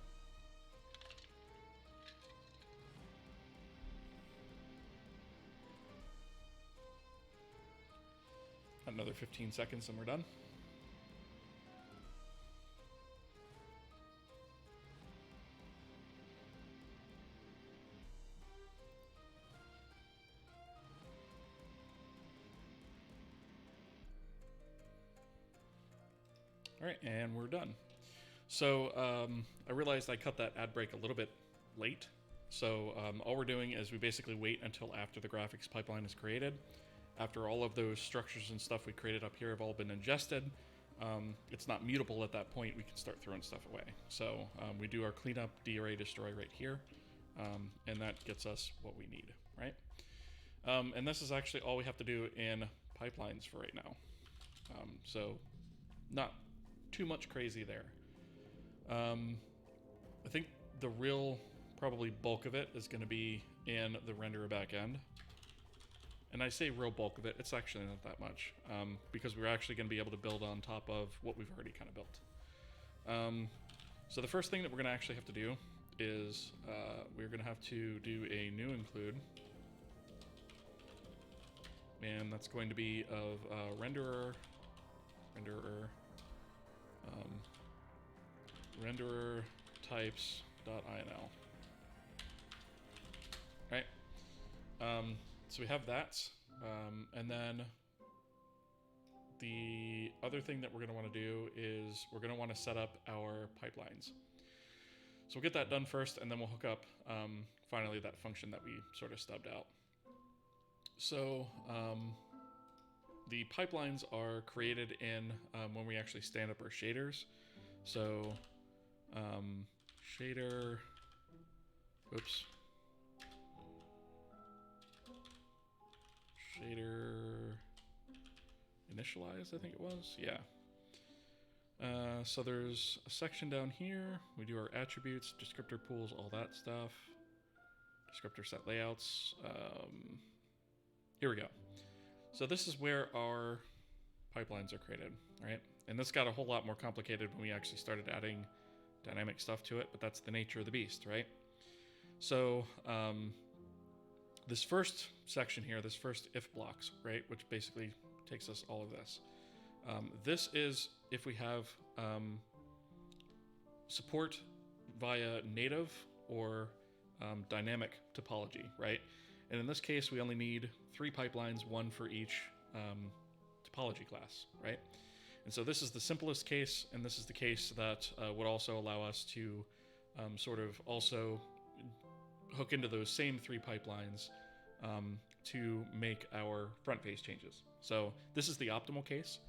Another 15 seconds and we're done. All right, and we're done. So I realized I cut that ad break a little bit late. So all we're doing is we basically wait until after the graphics pipeline is created. After all of those structures and stuff we created up here have all been ingested, it's not mutable at that point. We can start throwing stuff away. So we do our cleanup, d-array destroy right here, and that gets us what we need, right? And this is actually all we have to do in pipelines for right now. So not too much crazy there. I think the real probably bulk of it is going to be in the renderer backend. And I say real bulk of it, it's actually not that much, because we're actually going to be able to build on top of what we've already kind of built. So the first thing that we're going to actually have to do is we're going to have to do a new include. And that's going to be of renderer types.inl. Right? So we have that, and then the other thing that we're going to want to do is we're going to want to set up our pipelines. So we'll get that done first, and then we'll hook up finally that function that we sort of stubbed out. So the pipelines are created in when we actually stand up our shaders. So shader, oops. Shader initialize, I think it was. Yeah. So there's a section down here. We do our attributes, descriptor pools, all that stuff. Descriptor set layouts. Here we go. So this is where our pipelines are created, right? And this got a whole lot more complicated when we actually started adding dynamic stuff to it, but that's the nature of the beast, right? So this first section here, this first if blocks, right, which basically takes us all of this. This is if we have support via native or dynamic topology, right? And in this case, we only need 3 pipelines, 1 for each topology class, right? And so this is the simplest case, and this is the case that would also allow us to sort of also hook into those same 3 pipelines to make our front page changes. So this is the optimal case.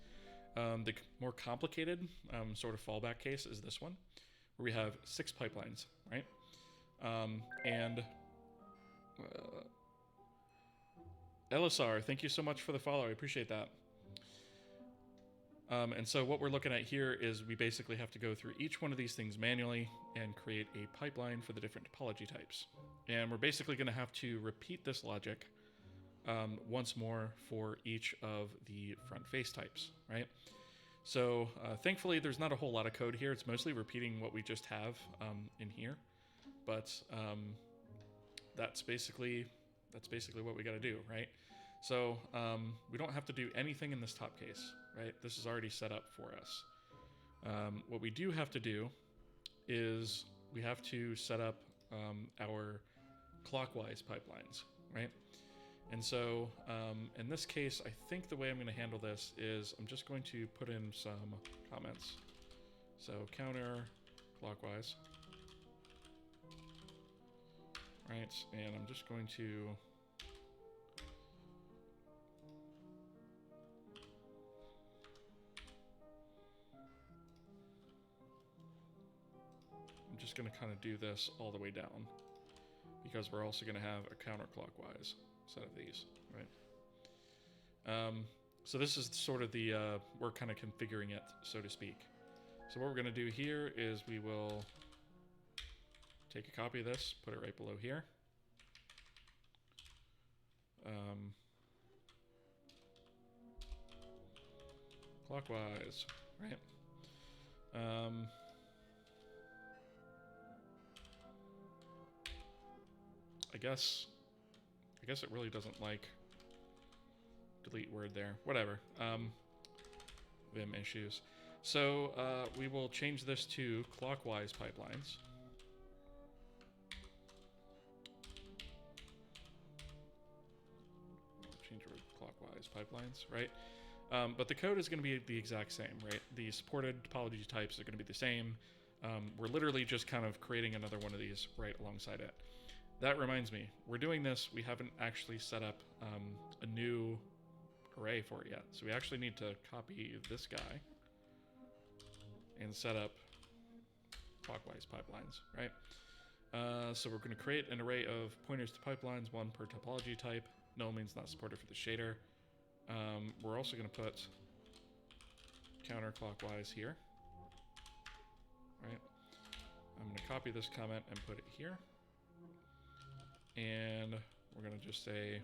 The more complicated sort of fallback case is this one, where we have 6 pipelines, right? And LSR, thank you so much for the follow. I appreciate that. And so what we're looking at here is we basically have to go through each one of these things manually and create a pipeline for the different topology types. And we're basically going to have to repeat this logic once more for each of the front face types, right? So thankfully, there's not a whole lot of code here. It's mostly repeating what we just have in here. But that's basically what we got to do, right? So we don't have to do anything in this top case, right? This is already set up for us. What we do have to do is we have to set up our clockwise pipelines, right? And so in this case, I think the way I'm going to handle this is I'm just going to put in some comments. So counter clockwise, right? And I'm just going to kind of do this all the way down, because we're also going to have a counterclockwise set of these, right? So this is sort of the, we're kind of configuring it, so to speak. So what we're going to do here is we will take a copy of this, put it right below here. Clockwise, right? I guess it really doesn't like delete word there. Whatever. Vim issues. So we will change this to clockwise pipelines. Change word clockwise pipelines, right? But the code is going to be the exact same, right? The supported topology types are going to be the same. We're literally just kind of creating another one of these right alongside it. That reminds me, we're doing this, we haven't actually set up a new array for it yet. So we actually need to copy this guy and set up clockwise pipelines, right? So we're going to create an array of pointers to pipelines, 1 per topology type. No means not supported for the shader. We're also going to put counterclockwise here, right? I'm going to copy this comment and put it here. And we're going to just say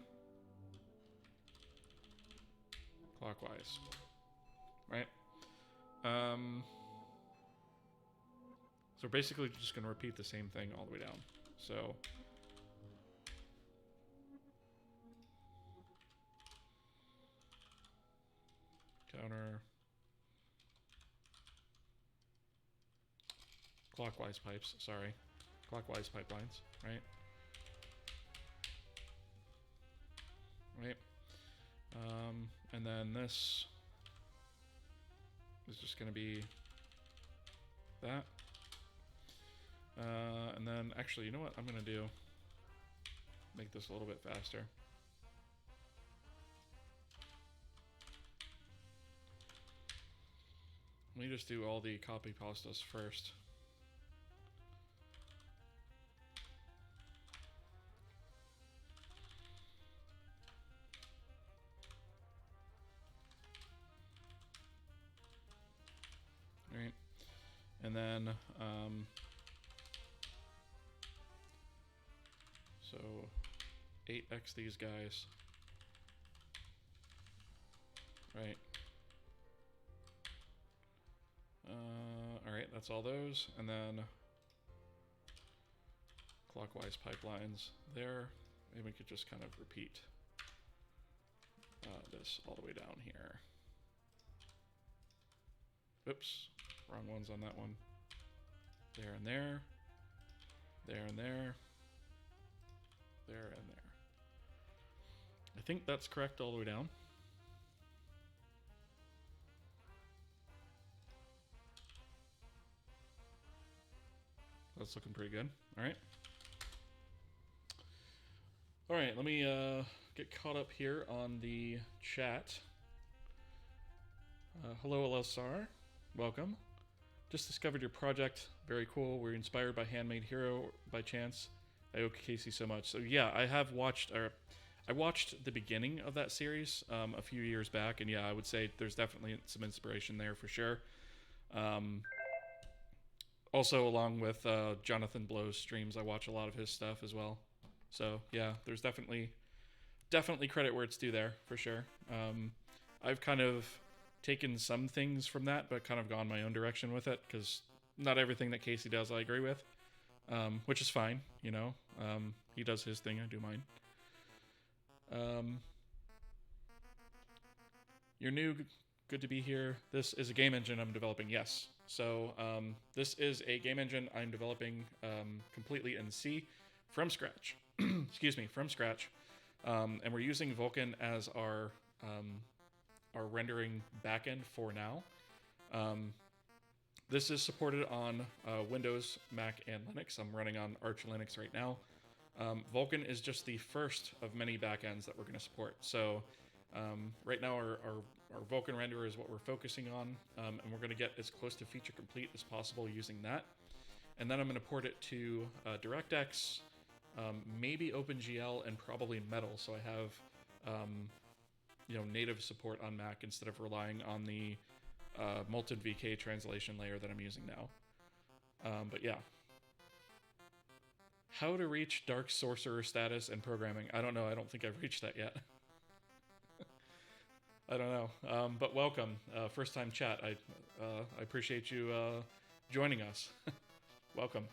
clockwise, right? So we're basically just going to repeat the same thing all the way down. So counter clockwise pipes, sorry, clockwise pipelines, right? Right, and then this is just going to be that, and then actually, you know what I'm going to do? Make this a little bit faster. Let me just do all the copy pastas first. And then, so 8x these guys, right? All right, that's all those. And then clockwise pipelines there. Maybe we could just kind of repeat this all the way down here. Oops, wrong ones on that one. There and there. There and there. There and there. I think that's correct all the way down. That's looking pretty good. All right. All right, let me get caught up here on the chat. Hello, LSR. Welcome. Just discovered your project. Very cool. We're inspired by Handmade Hero by chance. I owe Casey so much. So yeah, I have watched, or I watched the beginning of that series a few years back, and yeah, I would say there's definitely some inspiration there for sure. Also, along with Jonathan Blow's streams, I watch a lot of his stuff as well. So yeah, there's definitely credit where it's due there for sure. I've kind of taken some things from that, but kind of gone my own direction with it, because not everything that Casey does I agree with, which is fine, you know. He does his thing, I do mine. You're new, good to be here. This is a game engine I'm developing, yes. So this is a game engine I'm developing completely in C from scratch. Excuse me, from scratch. And we're using Vulkan as our rendering backend for now. This is supported on Windows, Mac, and Linux. I'm running on Arch Linux right now. Vulkan is just the first of many backends that we're going to support. So right now our Vulkan renderer is what we're focusing on, and we're going to get as close to feature complete as possible using that. And then I'm going to port it to DirectX, maybe OpenGL, and probably Metal. So I have native support on Mac instead of relying on the Molten VK translation layer that I'm using now. But yeah. How to reach Dark Sorcerer status and programming. I don't know. I don't think I've reached that yet. I don't know. But welcome. First time chat. I appreciate you joining us. Welcome.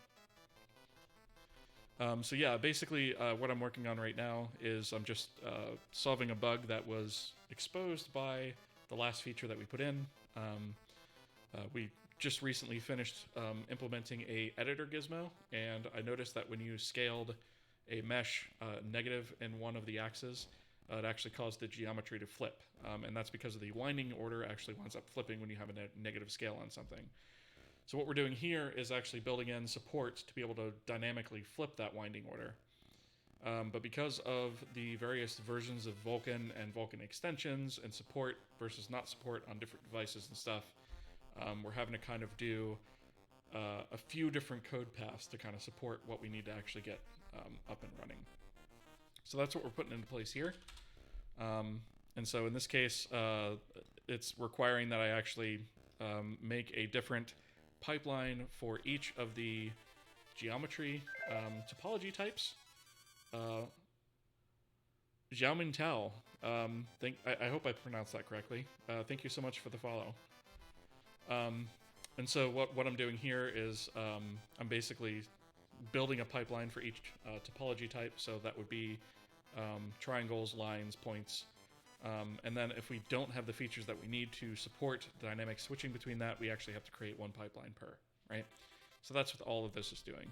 So yeah, basically what I'm working on right now is I'm just solving a bug that was exposed by the last feature that we put in. We just recently finished implementing a editor gizmo, and I noticed that when you scaled a mesh negative in one of the axes, it actually caused the geometry to flip. And that's because of the winding order actually winds up flipping when you have a negative scale on something. So what we're doing here is actually building in support to be able to dynamically flip that winding order. But because of the various versions of Vulkan and Vulkan extensions and support versus not support on different devices and stuff, we're having to kind of do a few different code paths to kind of support what we need to actually get up and running. So that's what we're putting into place here. And so in this case, it's requiring that I actually make a different pipeline for each of the geometry topology types. Xiaomin Tao, I hope I pronounced that correctly. Thank you so much for the follow. And so what I'm doing here is I'm basically building a pipeline for each topology type. So that would be triangles, lines, points. And then if we don't have the features that we need to support dynamic switching between that, we actually have to create one pipeline per, right? So that's what all of this is doing.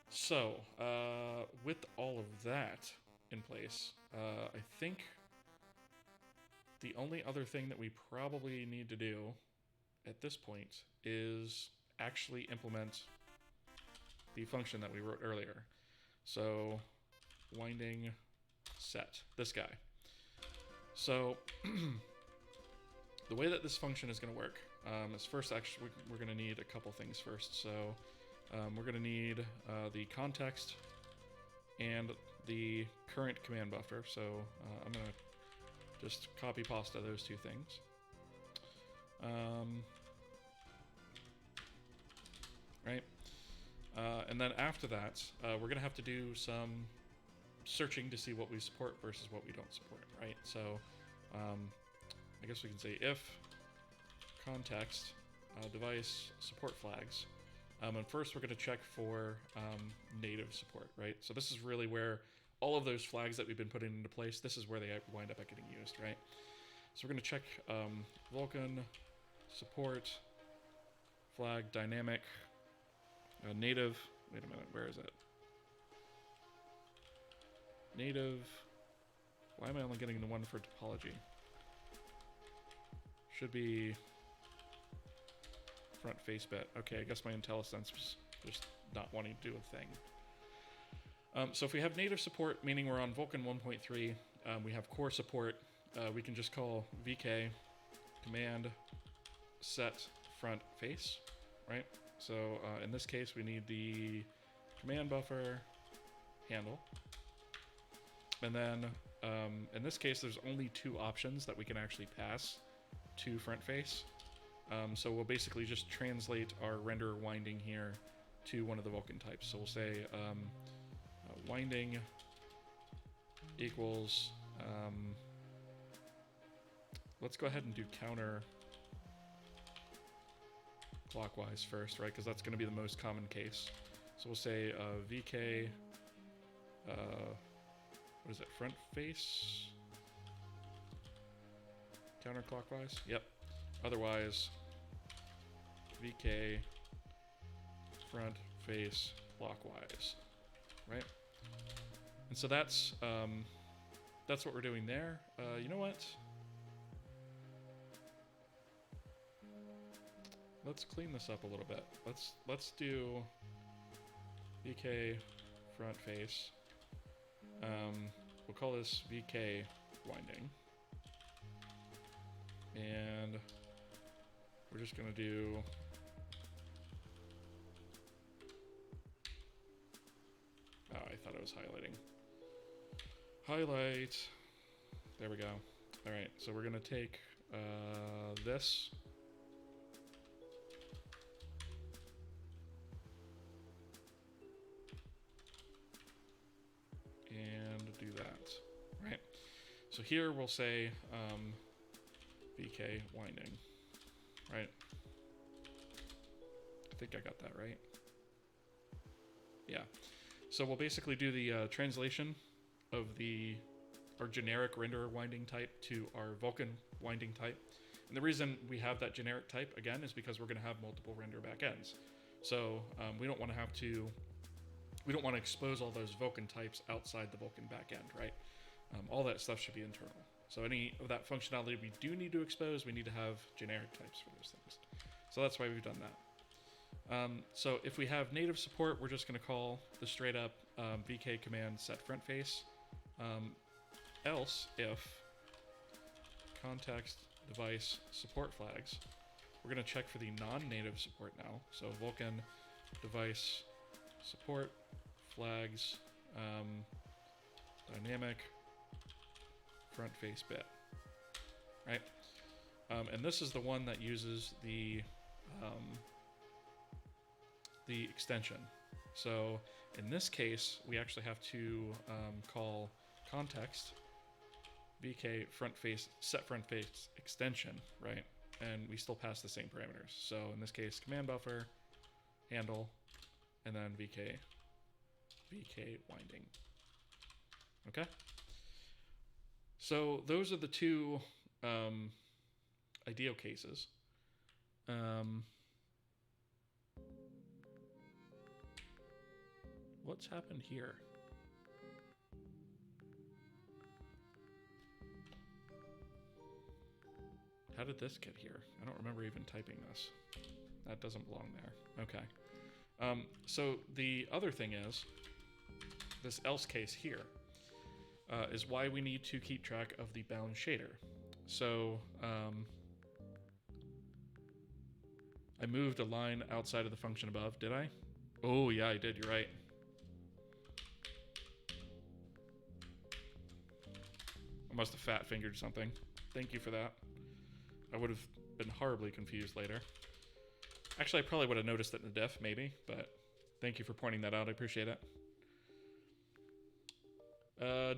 So with all of that in place, I think the only other thing that we probably need to do at this point is actually implement the function that we wrote earlier. So winding set, this guy. So the way that this function is going to work is first, actually, we're going to need a couple things first. So we're going to need the context and the current command buffer. So I'm going to just copy pasta those two things. Right? And then after that, we're going to have to do some searching to see what we support versus what we don't support, right? So I guess we can say if context device support flags. And first we're going to check for native support, right? So this is really where all of those flags that we've been putting into place, this is where they wind up getting used, right? So we're going to check Vulkan support flag dynamic native. Wait a minute, where is it? Native. Why am I only getting the one for topology? Should be front face bit. Okay, I guess my IntelliSense was just not wanting to do a thing. So if we have native support, meaning we're on Vulkan 1.3, we have core support, we can just call vk command set front face, right? So in this case, we need the command buffer handle. And then in this case, there's only two options that we can actually pass to front face. So we'll basically just translate our render winding here to one of the Vulkan types. So we'll say winding equals, let's go ahead and do counter clockwise first, right? Because that's going to be the most common case. So we'll say vk, what is it, front face? Counterclockwise? Yep. Otherwise, vk front face clockwise, right? And so that's what we're doing there. You know what? Let's clean this up a little bit. Let's do vk front face. We'll call this vk winding, and we're just gonna do I thought I was highlighting. Highlight. There we go. All right, so we're gonna take this. And do that, right? So here we'll say vk winding, right? I think I got that right. Yeah. So we'll basically do the translation of our generic render winding type to our Vulkan winding type. And the reason we have that generic type, again, is because we're going to have multiple render backends. So we don't want to expose all those Vulkan types outside the Vulkan backend, right? All that stuff should be internal. So any of that functionality we do need to expose, we need to have generic types for those things. So that's why we've done that. So if we have native support, we're just going to call the straight up vk command set front face. Else, if context device support flags, we're going to check for the non-native support now. So Vulkan device support flags dynamic front face bit, right? And this is the one that uses the extension. So in this case, we actually have to call context vk front face set front face extension, right? And we still pass the same parameters. So in this case, command buffer handle, and then vk winding. Okay. So those are the two ideal cases. What's happened here? How did this get here? I don't remember even typing this. That doesn't belong there. Okay. So the other thing is, this else case here is why we need to keep track of the bound shader. So I moved a line outside of the function above, did I? Oh yeah, I did, you're right. I must have fat fingered something. Thank you for that. I would have been horribly confused later. Actually, I probably would have noticed it in the diff, maybe, but thank you for pointing that out. I appreciate it.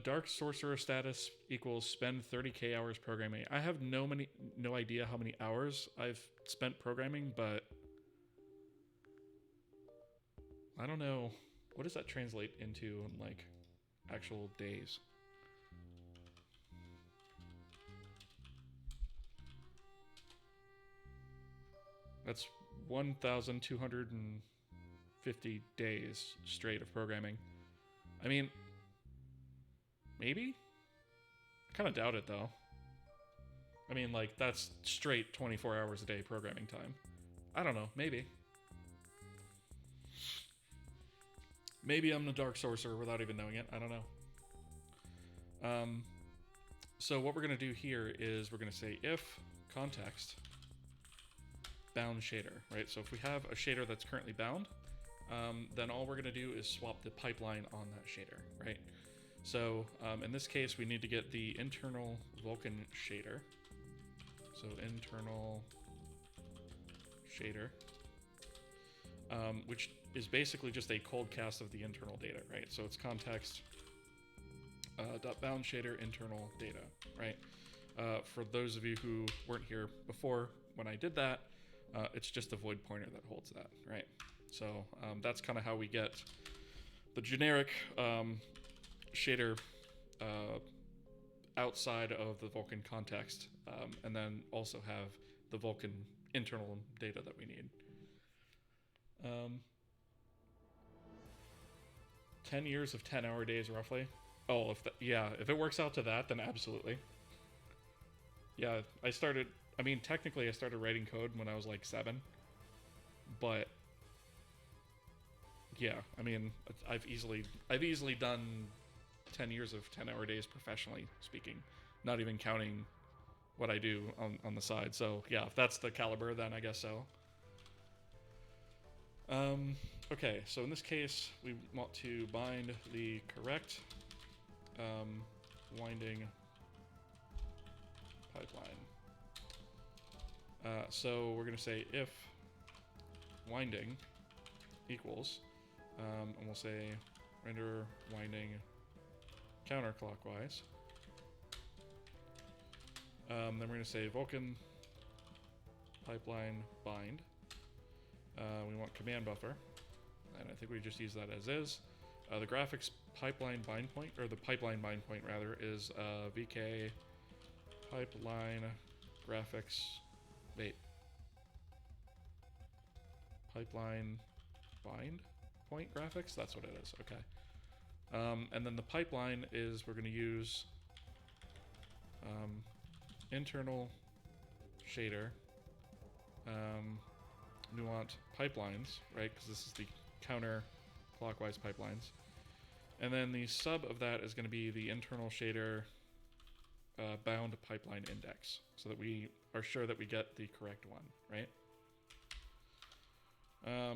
Dark Sorcerer status equals spend 30k hours programming. I have no idea how many hours I've spent programming, but I don't know. What does that translate into in, like, actual days? That's 1,250 days straight of programming. I mean, maybe? I kind of doubt it, though. I mean, like, that's straight 24 hours a day programming time. I don't know. Maybe. Maybe I'm the Dark Sorcerer without even knowing it. I don't know. So what we're going to do here is we're going to say if context bound shader, right? So if we have a shader that's currently bound, then all we're going to do is swap the pipeline on that shader, right? So in this case, we need to get the internal Vulcan shader. So internal shader, which is basically just a cold cast of the internal data, right? So it's context dot bound shader internal data, right? For those of you who weren't here before when I did that, it's just a void pointer that holds that, right? So that's kind of how we get the generic shader outside of the Vulcan context, and then also have the Vulcan internal data that we need. 10 years of 10-hour days, roughly. Oh, if it works out to that, then absolutely. Yeah, technically I started writing code when I was like 7, but yeah, I mean, I've easily done 10 years of 10-hour days professionally speaking, not even counting what I do on the side. So yeah, if that's the caliber, then I guess so. Okay, so in this case, we want to bind the correct winding pipeline. So we're going to say if winding equals, and we'll say render winding counterclockwise. Then we're going to say Vulcan pipeline bind. We want command buffer, and I think we just use that as is. The graphics pipeline bind point, or the pipeline bind point rather, is VK pipeline graphics. Wait. Pipeline bind point graphics? That's what it is. Okay. And then the pipeline is we're going to use internal shader. We want pipelines, right? Because this is the counterclockwise pipelines. And then the sub of that is going to be the internal shader bound pipeline index, so that we are sure that we get the correct one, right? I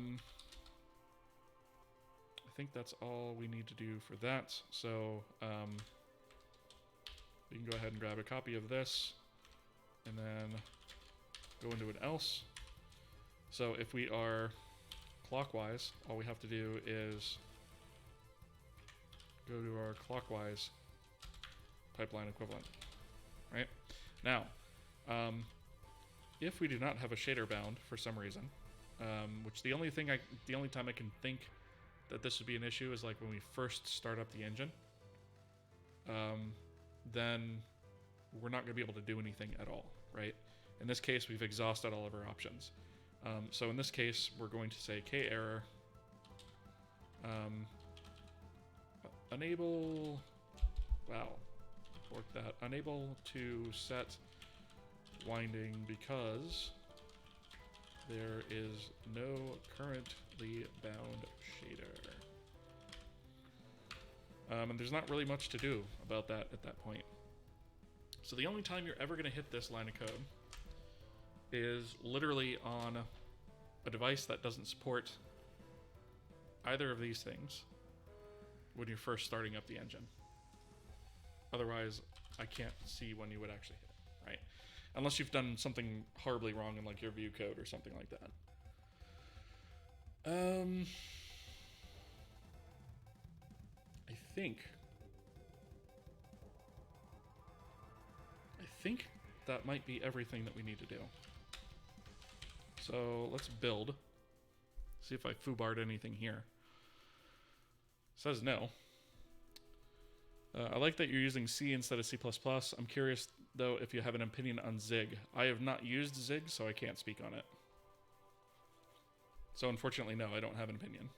think that's all we need to do for that. So we can go ahead and grab a copy of this and then go into an else. So if we are clockwise, all we have to do is go to our clockwise pipeline equivalent, right? Now, if we do not have a shader bound for some reason, which the only time I can think that this would be an issue is like when we first start up the engine, then we're not going to be able to do anything at all, right? In this case, we've exhausted all of our options. So in this case, we're going to say kerror unable, unable to set winding because there is no currently bound shader. And there's not really much to do about that at that point. So the only time you're ever going to hit this line of code is literally on a device that doesn't support either of these things when you're first starting up the engine. Otherwise, I can't see when you would actually hit it, right? Unless you've done something horribly wrong in like your view code or something like that. I think that might be everything that we need to do. So let's build. See if I foobarred anything here. Says no. I like that you're using C instead of C++. I'm curious, though, if you have an opinion on Zig. I have not used Zig, so I can't speak on it. So unfortunately, no, I don't have an opinion.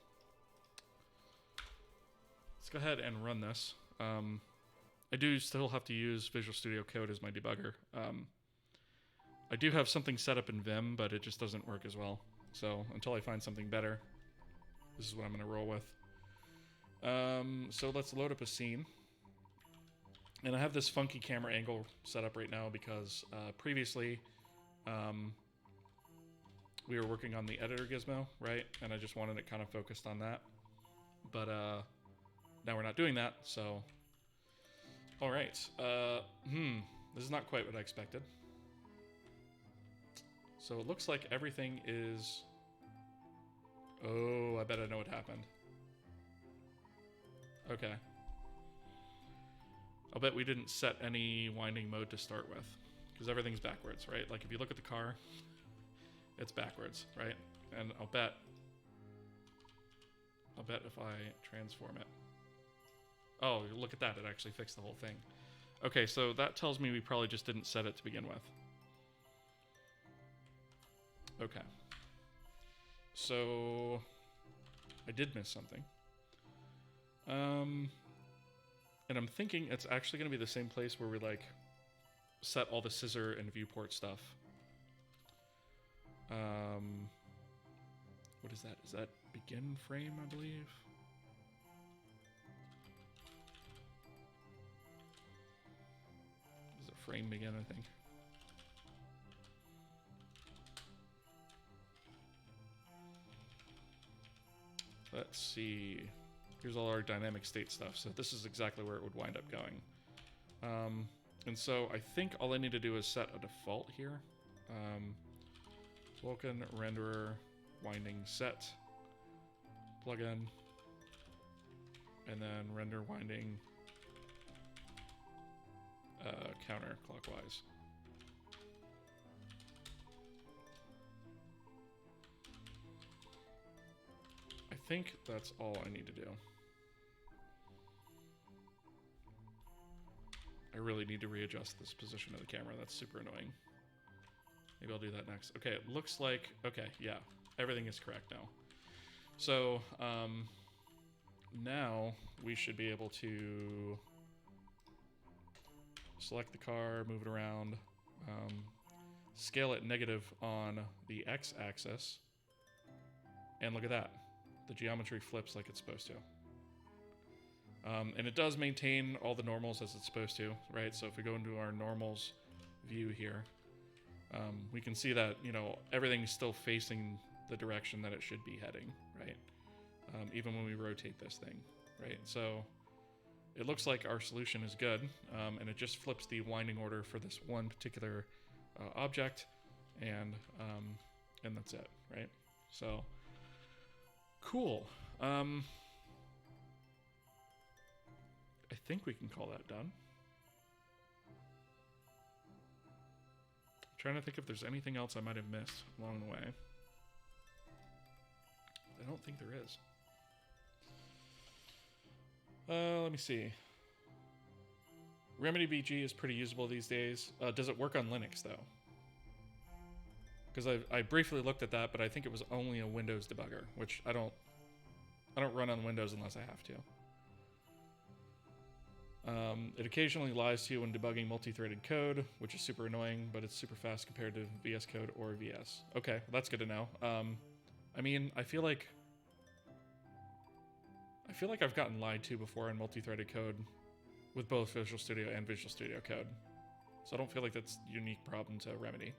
Let's go ahead and run this. I do still have to use Visual Studio Code as my debugger. I do have something set up in Vim, but it just doesn't work as well. So until I find something better, this is what I'm going to roll with. So let's load up a scene. And I have this funky camera angle set up right now because previously we were working on the editor gizmo, right? And I just wanted it kind of focused on that. But now we're not doing that, so... All right. This is not quite what I expected. So it looks like everything is... Oh, I bet I know what happened. Okay. I'll bet we didn't set any winding mode to start with, because everything's backwards, right? Like if you look at the car, it's backwards, right? And I'll bet if I transform it. Oh, look at that, it actually fixed the whole thing. Okay, so that tells me we probably just didn't set it to begin with. Okay. So I did miss something. And I'm thinking it's actually going to be the same place where we like set all the scissor and viewport stuff. What is that? Is that begin frame, I believe? Is it frame begin, I think? Let's see. Here's all our dynamic state stuff. So this is exactly where it would wind up going. And so I think all I need to do is set a default here. Vulkan renderer winding set plugin, and then render winding counterclockwise. I think that's all I need to do. I really need to readjust this position of the camera. That's super annoying. Maybe I'll do that next. Okay, it looks like... Okay, yeah. Everything is correct now. So, now we should be able to select the car, move it around, scale it negative on the x-axis, and look at that. The geometry flips like it's supposed to. And it does maintain all the normals as it's supposed to, right? So if we go into our normals view here, we can see that, you know, everything's still facing the direction that it should be heading, right? Even when we rotate this thing, right? So it looks like our solution is good, and it just flips the winding order for this one particular object, and that's it, right? So cool. I think we can call that done. I'm trying to think if there's anything else I might have missed along the way. I don't think there is. Let me see. Remedy BG is pretty usable these days. Does it work on Linux though? Because I briefly looked at that, but I think it was only a Windows debugger, which I don't run on Windows unless I have to. It occasionally lies to you when debugging multi-threaded code, which is super annoying, but it's super fast compared to VS Code or VS. Okay, well, that's good to know. I mean, I feel like I've gotten lied to before on multi-threaded code with both Visual Studio and Visual Studio Code. So I don't feel like that's a unique problem to remedy.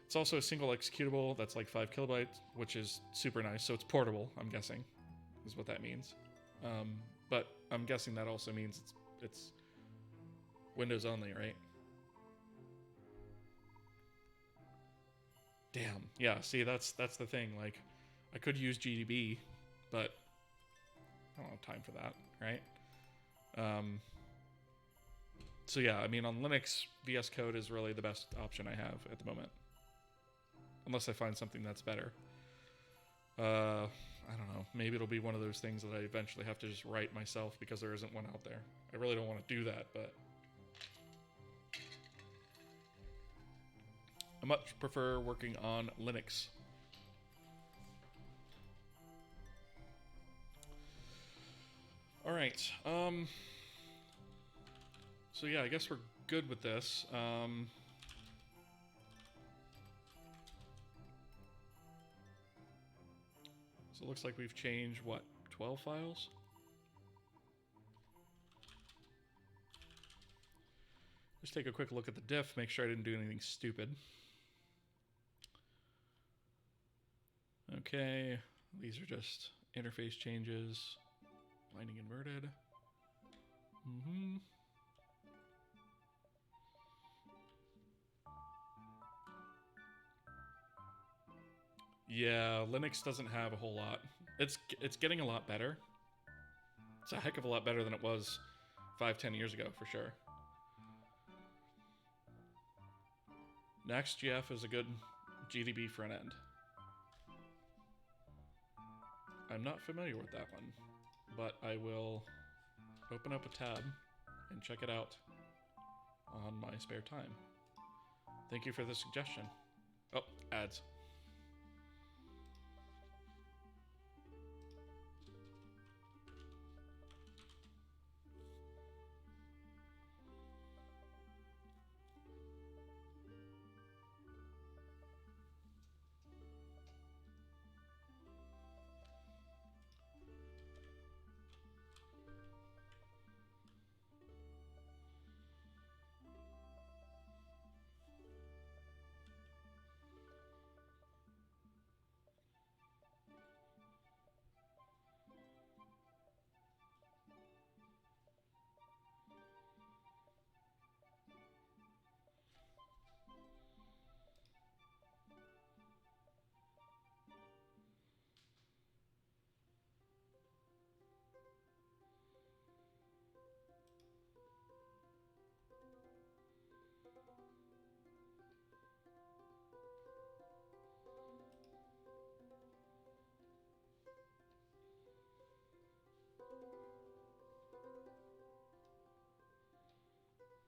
It's also a single executable that's like 5 kilobytes, which is super nice. So it's portable, I'm guessing, is what that means. But I'm guessing that also means it's Windows only, right? Damn. Yeah, see, that's the thing. Like, I could use GDB, but I don't have time for that, right? So yeah, I mean, on Linux, VS Code is really the best option I have at the moment. Unless I find something that's better. I don't know. Maybe it'll be one of those things that I eventually have to just write myself because there isn't one out there. I really don't want to do that, but I much prefer working on Linux. All right. So yeah, I guess we're good with this. So it looks like we've changed, what, 12 files? Just take a quick look at the diff, make sure I didn't do anything stupid. Okay, these are just interface changes. Binding inverted. Yeah, Linux doesn't have a whole lot. It's getting a lot better. It's a heck of a lot better than it was 5-10 years ago, for sure. Next.jf is a good GDB front end. I'm not familiar with that one, but I will open up a tab and check it out on my spare time. Thank you for the suggestion. Oh, ads.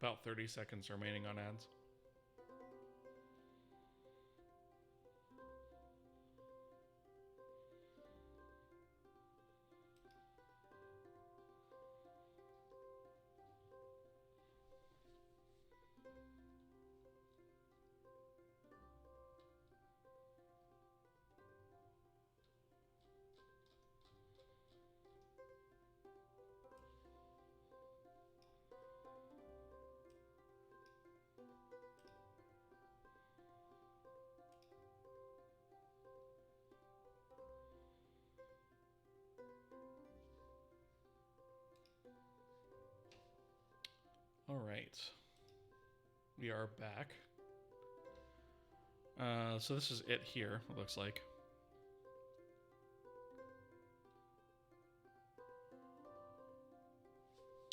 About 30 seconds remaining on ads. All right, we are back. So this is it here, it looks like.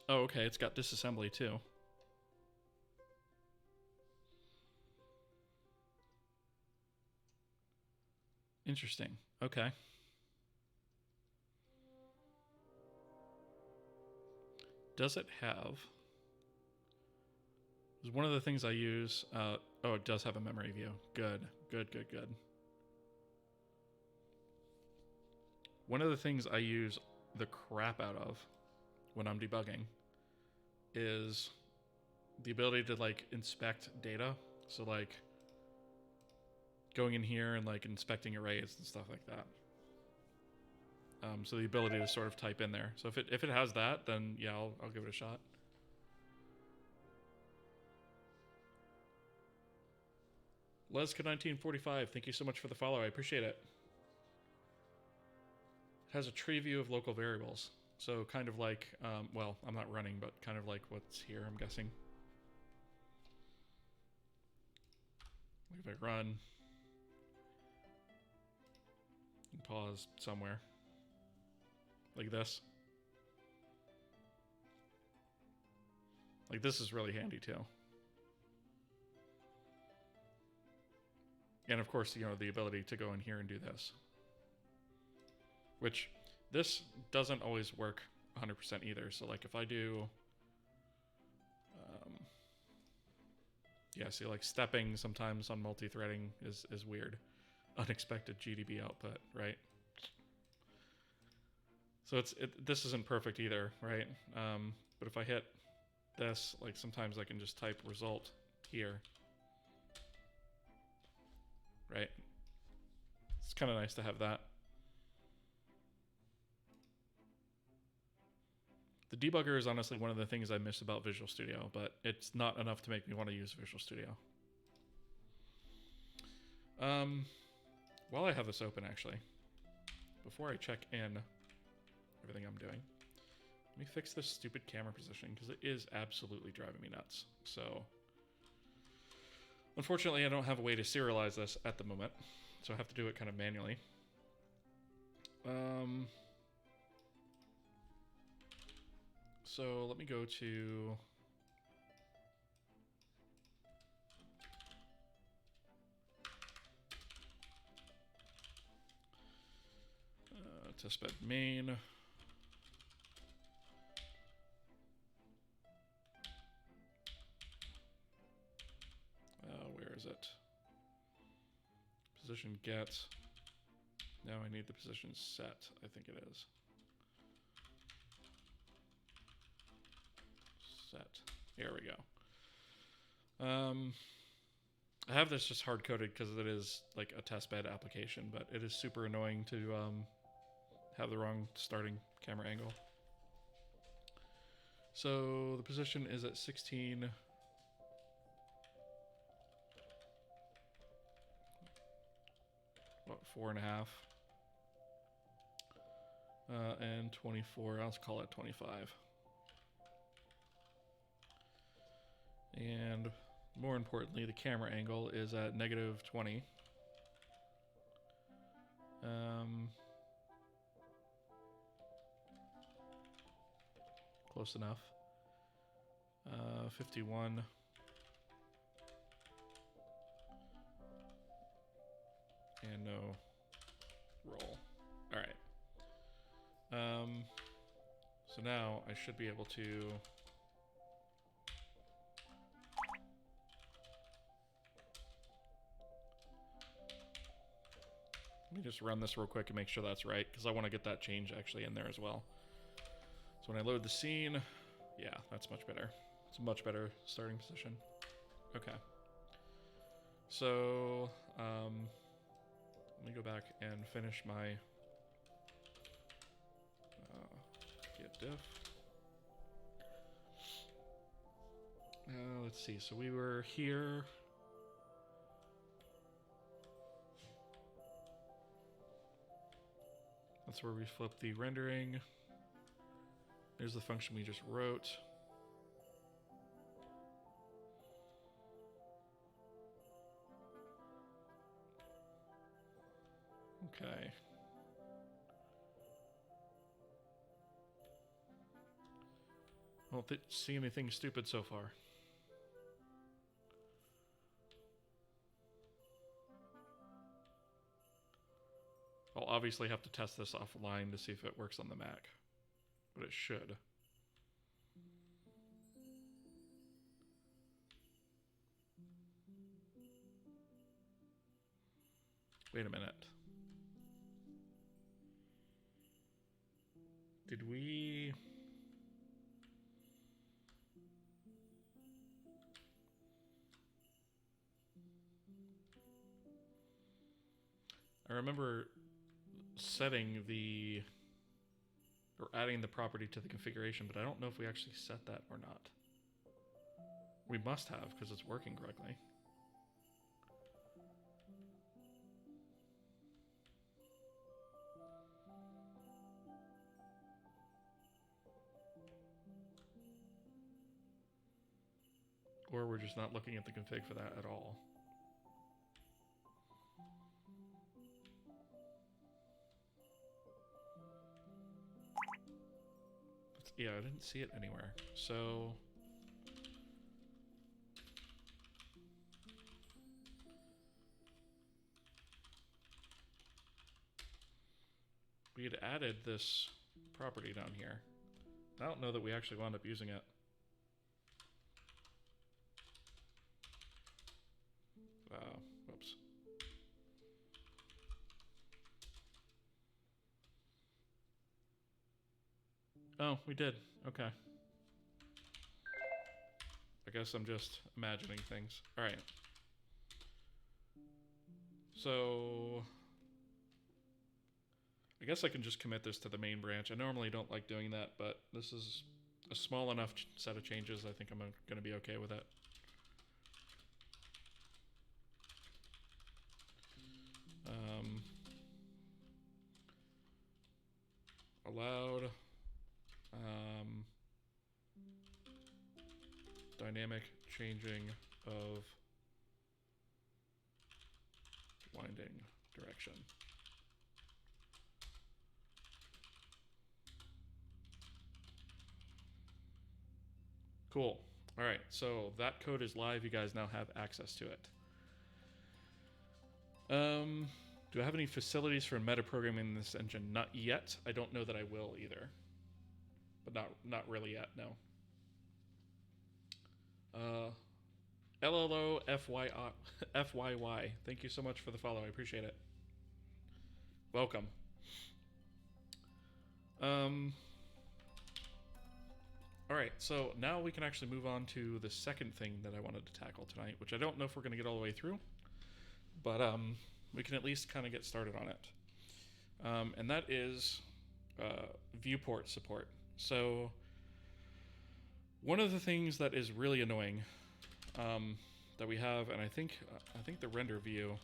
Oh, okay, it's got disassembly too. Interesting, okay. Does it have... One of the things I use... oh, it does have a memory view. Good, good, good, good. One of the things I use the crap out of when I'm debugging is the ability to, like, inspect data. So, like, going in here and, like, inspecting arrays and stuff like that. So the ability to sort of type in there. So if it has that, then yeah, I'll give it a shot. Leska1945, thank you so much for the follow. I appreciate it. It has a tree view of local variables. So kind of like, well, I'm not running, but kind of like what's here, I'm guessing. If I run, pause somewhere. Like this. Like this is really handy too. And of course, you know, the ability to go in here and do this. Which, this doesn't always work 100% either. So like if I do... yeah, see like stepping sometimes on multi-threading is weird. Unexpected GDB output, right? So this isn't perfect either, right? But if I hit this, like sometimes I can just type result here. Right? It's kind of nice to have that. The debugger is honestly one of the things I miss about Visual Studio, but it's not enough to make me want to use Visual Studio. While I have this open, actually, before I check in everything I'm doing, let me fix this stupid camera positioning because it is absolutely driving me nuts. So, unfortunately, I don't have a way to serialize this at the moment, so I have to do it kind of manually. So let me go to testbed main. Where is it? Position get. Now I need the position set, I think it is. Set. Here we go. I have this just hard coded because it is like a testbed application, but it is super annoying to have the wrong starting camera angle. So the position is at 16. About 4.5. And 24. I'll call it 25. And more importantly, the camera angle is at -20. Close enough. 51. And no roll. All right. So now I should be able to let me just run this real quick and make sure that's right, because I want to get that change actually in there as well. So when I load the scene, yeah, that's much better. It's a much better starting position. Okay. So, let me go back and finish my get diff. Let's see, so we were here. That's where we flip the rendering. There's the function we just wrote. Okay. I don't see anything stupid so far. I'll obviously have to test this offline to see if it works on the Mac, but it should. Wait a minute. Did we... I remember setting the... or adding the property to the configuration, but I don't know if we actually set that or not. We must have, because it's working correctly. Or we're just not looking at the config for that at all. yeah, I didn't see it anywhere. So we had added this property down here. I don't know that we actually wound up using it. Whoops. Oh, we did. Okay. I guess I'm just imagining things. All right. So I guess I can just commit this to the main branch. I normally don't like doing that, but this is a small enough set of changes. I think I'm going to be okay with it. Allowed dynamic changing of winding direction. Cool. All right, so that code is live. You guys now have access to it. Do I have any facilities for metaprogramming in this engine? Not yet. I don't know that I will either. But not really yet, no. LLO FYY. Thank you so much for the follow. I appreciate it. Welcome. All right, so now we can actually move on to the second thing that I wanted to tackle tonight, which I don't know if we're going to get all the way through, but we can at least kind of get started on it. And that is viewport support. So one of the things that is really annoying that we have, and I think the render view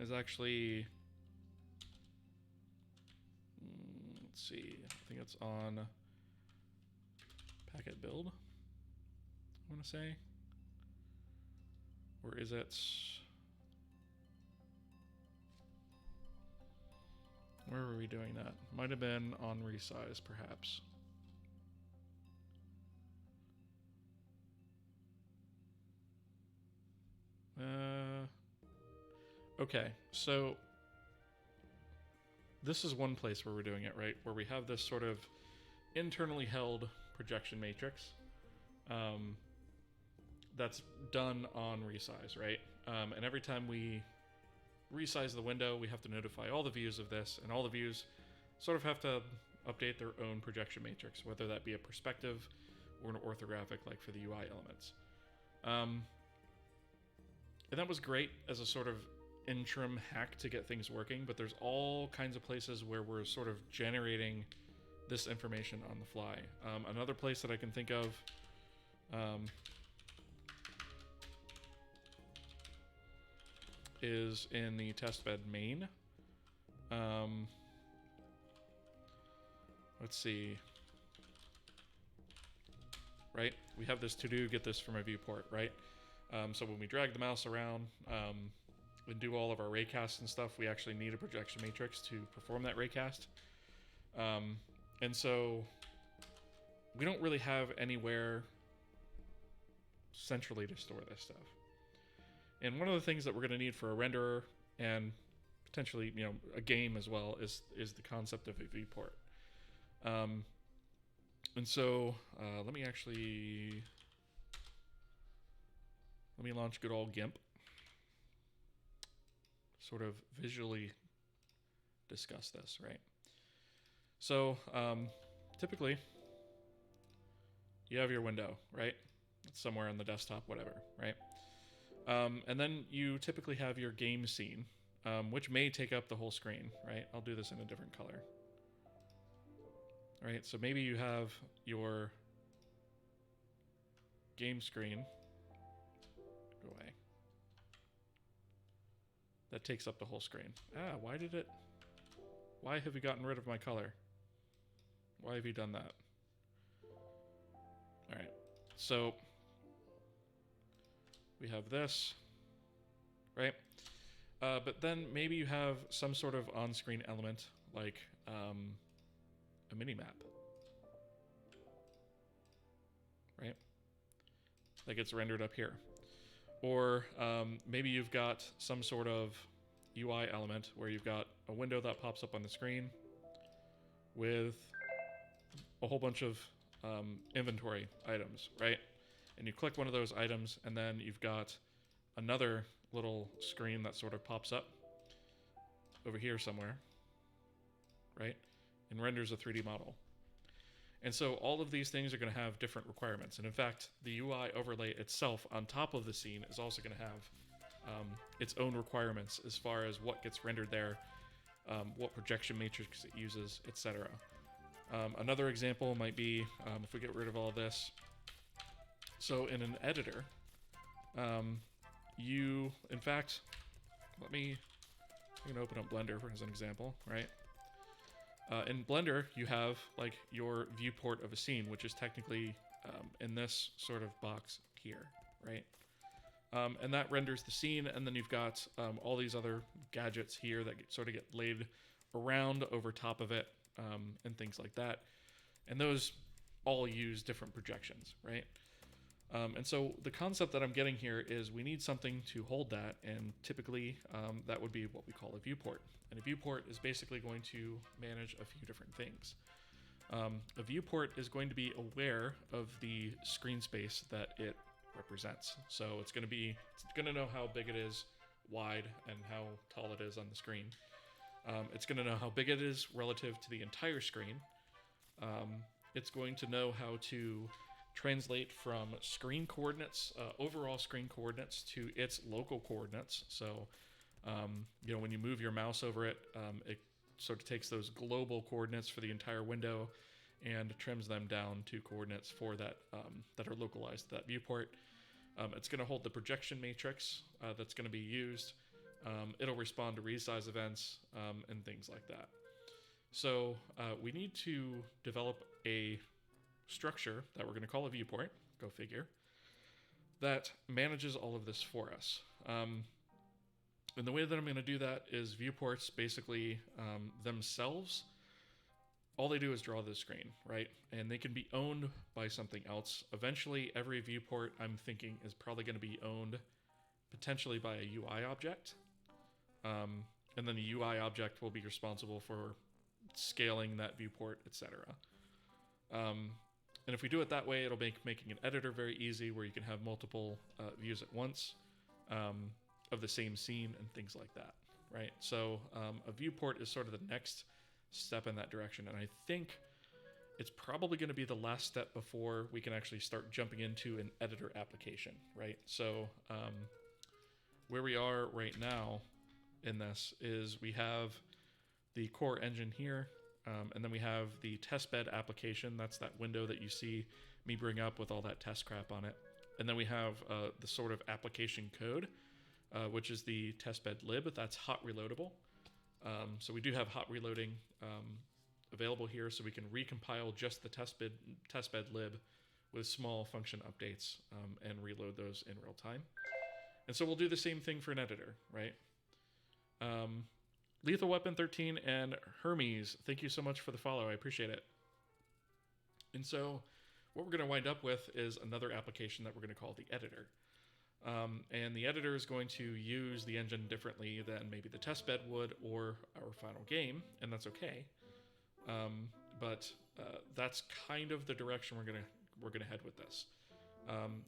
is actually, let's see, I think it's on packet build, I want to say, or is it, where were we doing that? Might have been on resize, perhaps. Okay, so this is one place where we're doing it, right? Where we have this sort of internally held projection matrix that's done on resize, right? And every time we resize the window, we have to notify all the views of this, and all the views sort of have to update their own projection matrix, whether that be a perspective or an orthographic, like for the UI elements. And that was great as a sort of interim hack to get things working, but there's all kinds of places where we're sort of generating this information on the fly. Another place that I can think of is in the testbed main. Let's see. Right? We have this to do, get this from a viewport, right? So when we drag the mouse around and do all of our raycasts and stuff, we actually need a projection matrix to perform that raycast. And so we don't really have anywhere centrally to store this stuff. And one of the things that we're going to need for a renderer and potentially, you know, a game as well is the concept of a viewport. And so let me launch good old GIMP. Sort of visually discuss this, right? So typically you have your window, right? It's somewhere on the desktop, whatever, right? And then you typically have your game scene, which may take up the whole screen, right? I'll do this in a different color. All right, so maybe you have your game screen. Go away. That takes up the whole screen. Why have you gotten rid of my color? Why have you done that? All right, so we have this, right? But then maybe you have some sort of on-screen element like a mini map, right? That gets rendered up here. Or maybe you've got some sort of UI element where you've got a window that pops up on the screen with a whole bunch of inventory items, right? And you click one of those items, and then you've got another little screen that sort of pops up over here somewhere, right? And renders a 3D model. And so all of these things are going to have different requirements. And in fact, the UI overlay itself on top of the scene is also going to have its own requirements as far as what gets rendered there, what projection matrix it uses, etc. Another example might be if we get rid of all this. So in an editor, you, in fact, I'm going to open up Blender as an example, right? In Blender, you have like your viewport of a scene, which is technically in this sort of box here, right? And that renders the scene, and then you've got all these other gadgets here that sort of get laid around over top of it, and things like that. And those all use different projections, right? And so the concept that I'm getting here is we need something to hold that, and typically that would be what we call a viewport. And a viewport is basically going to manage a few different things. A viewport is going to be aware of the screen space that it represents. So it's going to know how big it is wide and how tall it is on the screen. It's going to know how big it is relative to the entire screen. It's going to know how to translate from screen coordinates, overall screen coordinates, to its local coordinates. So, when you move your mouse over it, it sort of takes those global coordinates for the entire window and trims them down to coordinates for that that are localized to that viewport. It's going to hold the projection matrix that's going to be used. It'll respond to resize events and things like that. So we need to develop a structure that we're going to call a viewport, go figure, that manages all of this for us. And the way that I'm going to do that is viewports basically themselves, all they do is draw the screen, right? And they can be owned by something else. Eventually, every viewport, I'm thinking, is probably going to be owned potentially by a UI object. And then the UI object will be responsible for scaling that viewport, etc. And if we do it that way, it'll make making an editor very easy, where you can have multiple views at once of the same scene and things like that, right? So a viewport is sort of the next step in that direction, and I think it's probably going to be the last step before we can actually start jumping into an editor application, right? So where we are right now in this is we have the core engine here, and then we have the testbed application. That's that window that you see me bring up with all that test crap on it. And then we have the sort of application code, which is the testbed lib. That's hot reloadable. So we do have hot reloading available here, so we can recompile just the testbed lib with small function updates and reload those in real time. And so we'll do the same thing for an editor, right? Lethal Weapon 13 and Hermes, thank you so much for the follow. I appreciate it. And so what we're going to wind up with is another application that we're going to call the editor. And the editor is going to use the engine differently than maybe the testbed would or our final game, and that's okay. But that's kind of the direction we're gonna head with this.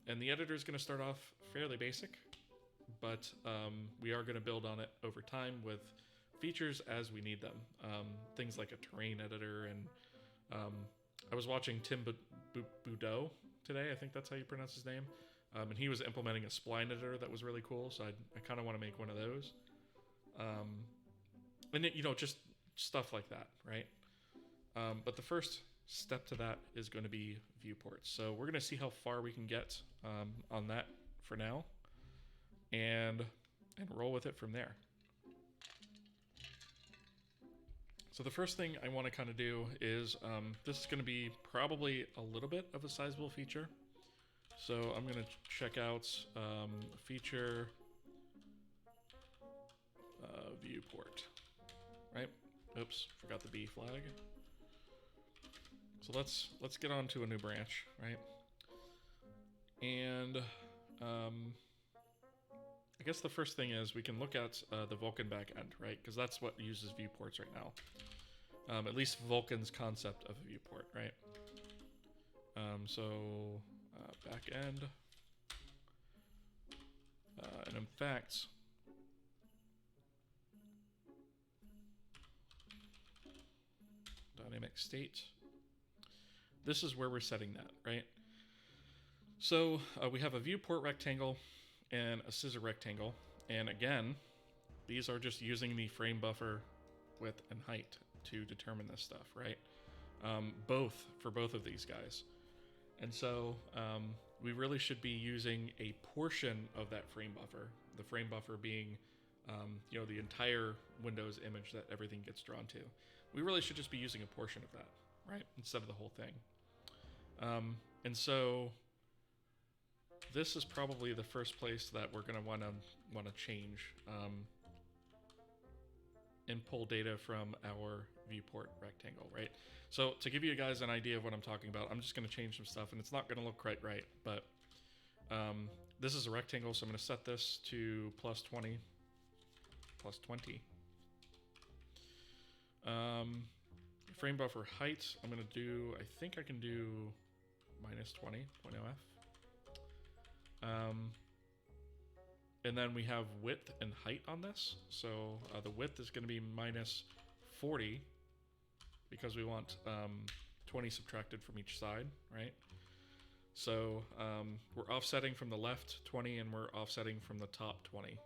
And the editor is going to start off fairly basic, but we are going to build on it over time with features as we need them. Things like a terrain editor, and I was watching Tim Boudreau today, I think that's how you pronounce his name, and he was implementing a spline editor that was really cool, so I kind of want to make one of those. And it, just stuff like that, right? But the first step to that is going to be viewports. So we're going to see how far we can get on that for now, and roll with it from there. So the first thing I want to kind of do is, this is going to be probably a little bit of a sizable feature. So I'm going to check out feature viewport, right? Oops, forgot the B flag. So let's get on to a new branch, right? And I guess the first thing is we can look at the Vulkan backend, right? Because that's what uses viewports right now. At least Vulkan's concept of a viewport, right? Backend. And in fact, dynamic state. This is where we're setting that, right? So we have a viewport rectangle and a scissor rectangle. And again, these are just using the frame buffer width and height to determine this stuff, right? For both of these guys. And so we really should be using a portion of that frame buffer, the frame buffer being the entire Windows image that everything gets drawn to. We really should just be using a portion of that, right? Instead of the whole thing. And so this is probably the first place that we're going to want to change and pull data from our viewport rectangle, right? So to give you guys an idea of what I'm talking about, I'm just going to change some stuff, and it's not going to look quite right, but this is a rectangle, so I'm going to set this to plus 20. Frame buffer height, I'm going to do, I think I can do minus 20.0f. And then we have width and height on this. So the width is going to be minus 40 because we want 20 subtracted from each side, right? So we're offsetting from the left 20 and we're offsetting from the top 20.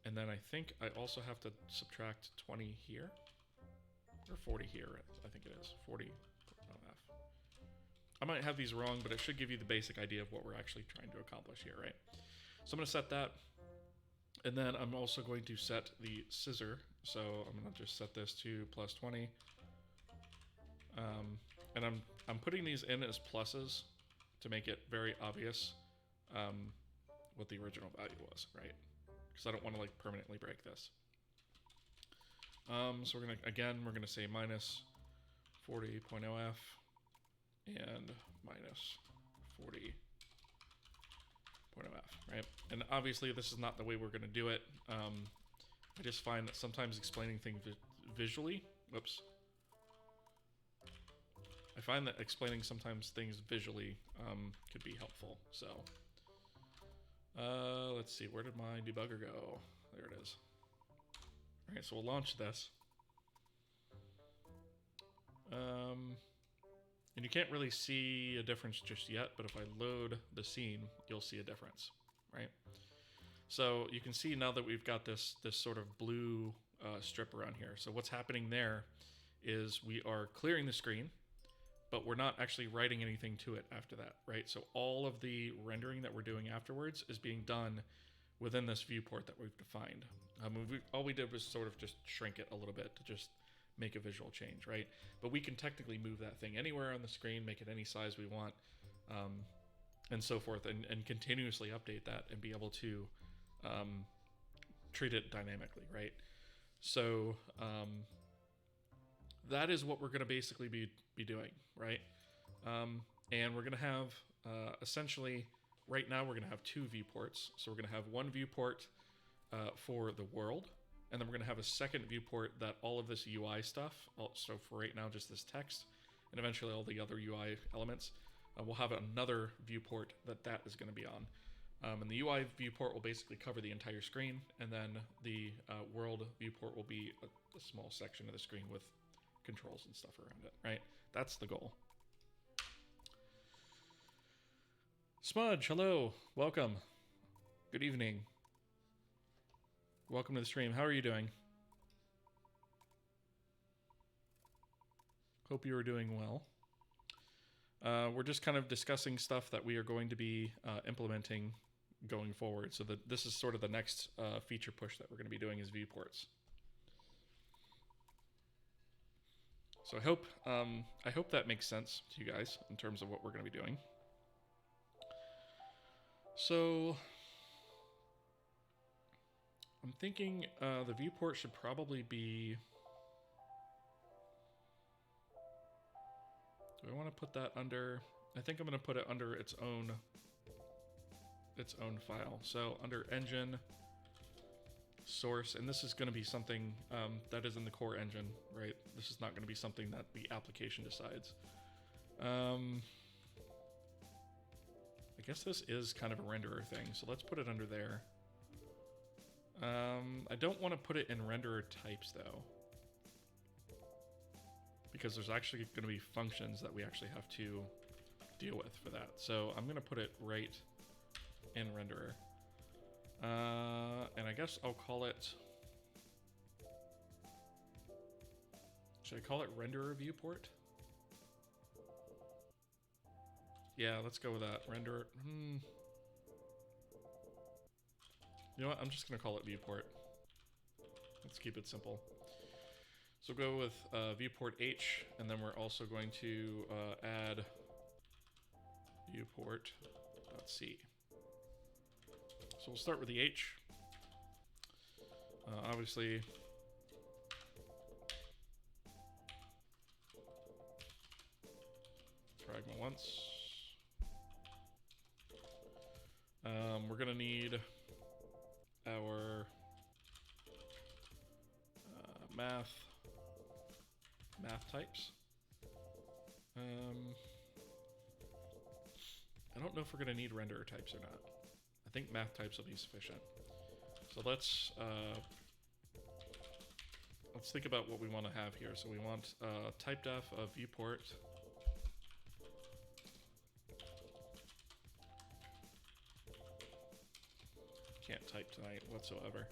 And then I think I also have to subtract 20 here. Or 40 here, I think it is. 40. I might have these wrong, but it should give you the basic idea of what we're actually trying to accomplish here, right? So I'm going to set that. And then I'm also going to set the scissor. So I'm going to just set this to plus 20. And I'm putting these in as pluses to make it very obvious what the original value was, right? Because I don't want to like permanently break this. So we're going to say minus 40.0f and minus 40.0f, right? And obviously this is not the way we're going to do it. I just find that sometimes explaining things visually, I find that explaining sometimes things visually could be helpful. So let's see, where did my debugger go? There it is. All right, so we'll launch this. And you can't really see a difference just yet, but if I load the scene, you'll see a difference, right? So you can see now that we've got this sort of blue strip around here. So what's happening there is we are clearing the screen, but we're not actually writing anything to it after that, right? So all of the rendering that we're doing afterwards is being done within this viewport that we've defined. All we did was sort of just shrink it a little bit to just make a visual change, right? But we can technically move that thing anywhere on the screen, make it any size we want, and so forth, and continuously update that and be able to treat it dynamically, right? So that is what we're going to basically be doing, right? And we're going to have essentially, right now we're going to have two viewports. So we're going to have one viewport for the world, and then we're going to have a second viewport that all of this UI stuff, so for right now just this text, and eventually all the other UI elements, we'll have another viewport that is going to be on. And the UI viewport will basically cover the entire screen, and then the world viewport will be a small section of the screen with controls and stuff around it, right? That's the goal. Smudge, hello, welcome. Good evening. Welcome to the stream. How are you doing? Hope you are doing well. We're just kind of discussing stuff that we are going to be implementing going forward. So this is sort of the next feature push that we're going to be doing is viewports. So I hope that makes sense to you guys in terms of what we're going to be doing. So I'm thinking the viewport should probably be Do I want to put that under? I think I'm going to put it under its own file. So under engine source, and this is going to be something that is in the core engine, right? This is not going to be something that the application decides. I guess this is kind of a renderer thing, so let's put it under there. I don't want to put it in renderer types though, because there's actually going to be functions that we actually have to deal with for that. So I'm going to put it right in renderer. And I guess I'll call it, should I call it renderer viewport? Yeah, let's go with that. Renderer. You know what? I'm just going to call it viewport. Let's keep it simple. So we'll go with viewport H, and then we're also going to add viewport.c. So we'll start with the H. Obviously, fragment once. We're going to need our math types. I don't know if we're going to need renderer types or not. I think math types will be sufficient. So let's think about what we want to have here. So we want type def of viewport. Can't type tonight whatsoever.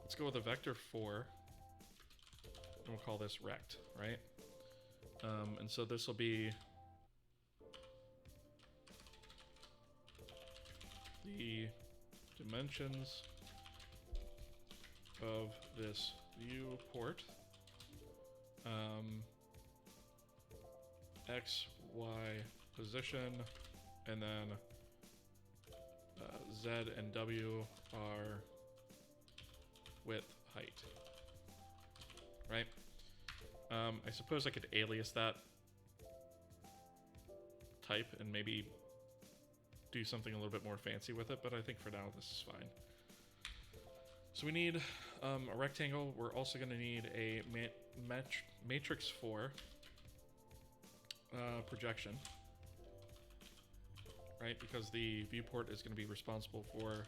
Let's go with a vector 4, and we'll call this rect, right? And so this will be the dimensions of this viewport, x, y position, and then z and w are width, height, right? I suppose I could alias that type and maybe do something a little bit more fancy with it, but I think for now this is fine. So we need a rectangle. We're also going to need a matrix 4 projection, right? Because the viewport is going to be responsible for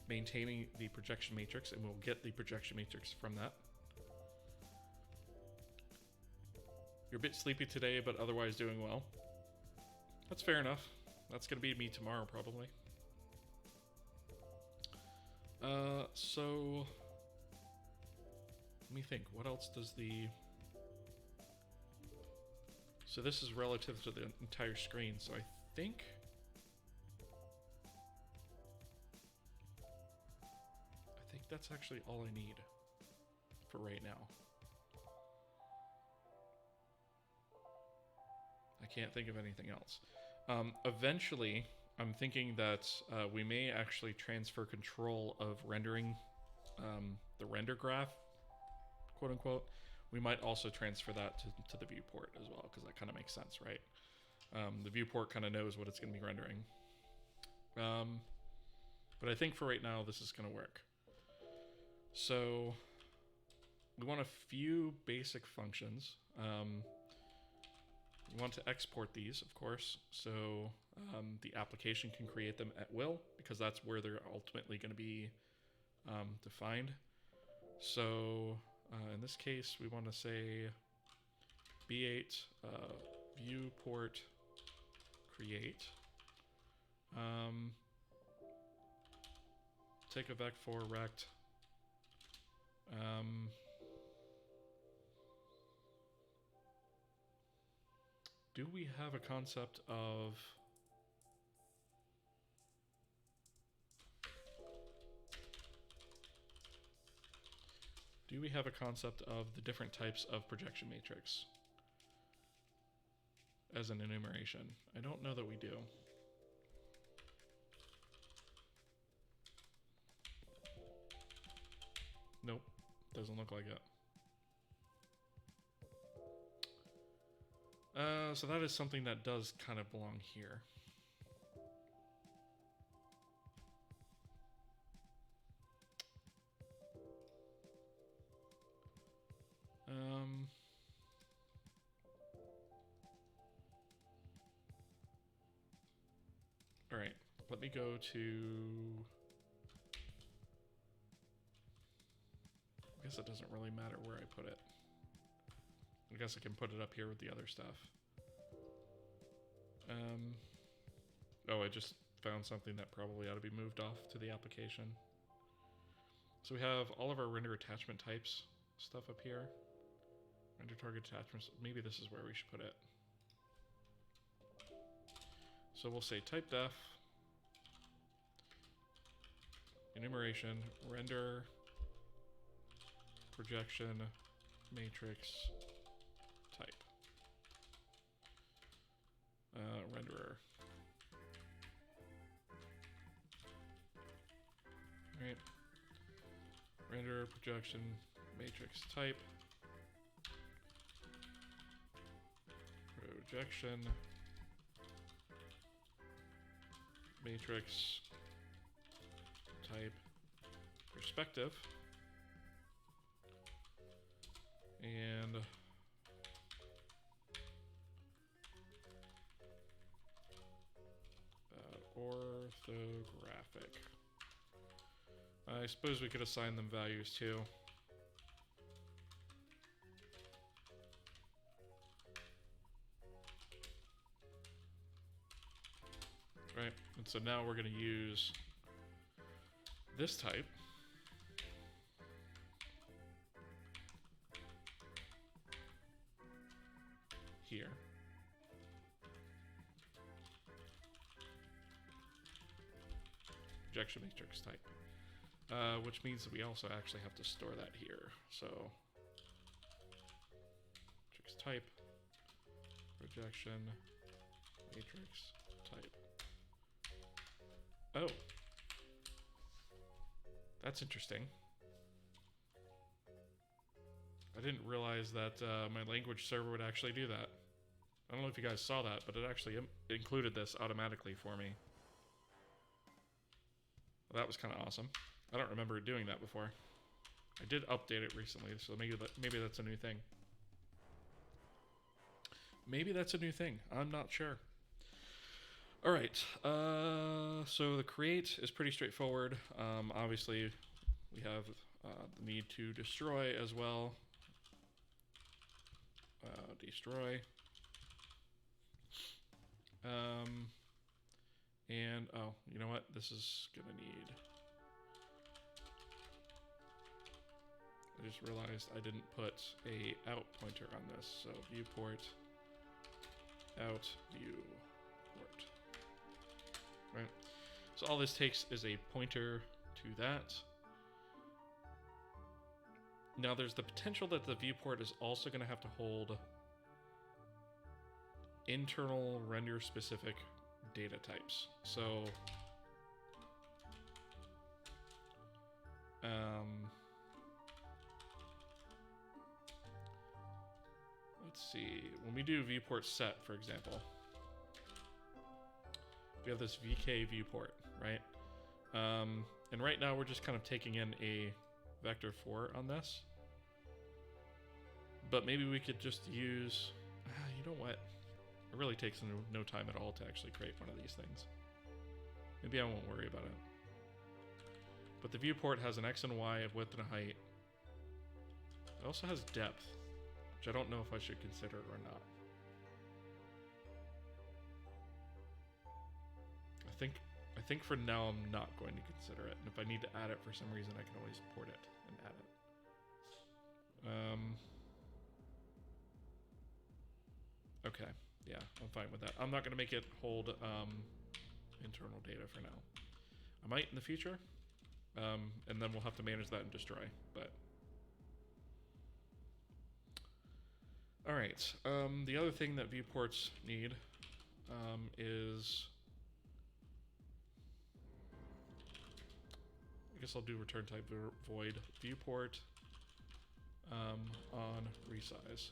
maintaining the projection matrix, and we'll get the projection matrix from that. You're a bit sleepy today, but otherwise doing well. That's fair enough. That's going to be me tomorrow, probably. So let me think. What else does the... So this is relative to the entire screen, so I think... that's actually all I need for right now. I can't think of anything else. Eventually, I'm thinking that we may actually transfer control of rendering the render graph, quote unquote. We might also transfer that to the viewport as well, because that kind of makes sense, right? The viewport kind of knows what it's going to be rendering. But I think for right now, this is going to work. So we want a few basic functions. We want to export these, of course, so the application can create them at will, because that's where they're ultimately going to be defined. So in this case, we want to say B8 viewport create. Take a vec4 rect. Do we have a concept of the different types of projection matrix as an enumeration? I don't know that we do. Nope, doesn't look like it. So that is something that does kind of belong here. All right, let me go to, I guess it doesn't really matter where I put it. I guess I can put it up here with the other stuff. Oh, I just found something that probably ought to be moved off to the application. So we have all of our render attachment types stuff up here. Render target attachments. Maybe this is where we should put it. So we'll say type def, enumeration, render, projection, matrix, type. Renderer. Right. Render, projection, matrix, type. Projection, matrix, type, perspective, and orthographic. I suppose we could assign them values too. Right, and so now we're going to use this type here. Projection matrix type. Which means that we also actually have to store that here. So, matrix type, projection, matrix type. Oh. That's interesting. I didn't realize that my language server would actually do that. I don't know if you guys saw that, but it actually included this automatically for me. Well, that was kind of awesome. I don't remember doing that before. I did update it recently, so maybe that's a new thing. Maybe that's a new thing. I'm not sure. All right. So the create is pretty straightforward. Obviously, we have the need to destroy as well. Destroy. And oh, you know what? This is gonna need. I just realized I didn't put a out pointer on this, so viewport out viewport. Right. So all this takes is a pointer to that. Now there's the potential that the viewport is also going to have to hold internal render specific data types. So let's see, when we do viewport set, for example, we have this VK viewport, right? And right now we're just kind of taking in a vector 4 on this. But maybe we could just use, you know what? It really takes no time at all to actually create one of these things. Maybe I won't worry about it. But the viewport has an X and Y, a width and a height. It also has depth, which I don't know if I should consider it or not. I think for now I'm not going to consider it, and if I need to add it for some reason, I can always port it and add it. Okay, yeah, I'm fine with that. I'm not going to make it hold internal data for now. I might in the future, and then we'll have to manage that and destroy. But all right, the other thing that viewports need is, I guess I'll do return type void viewport on resize.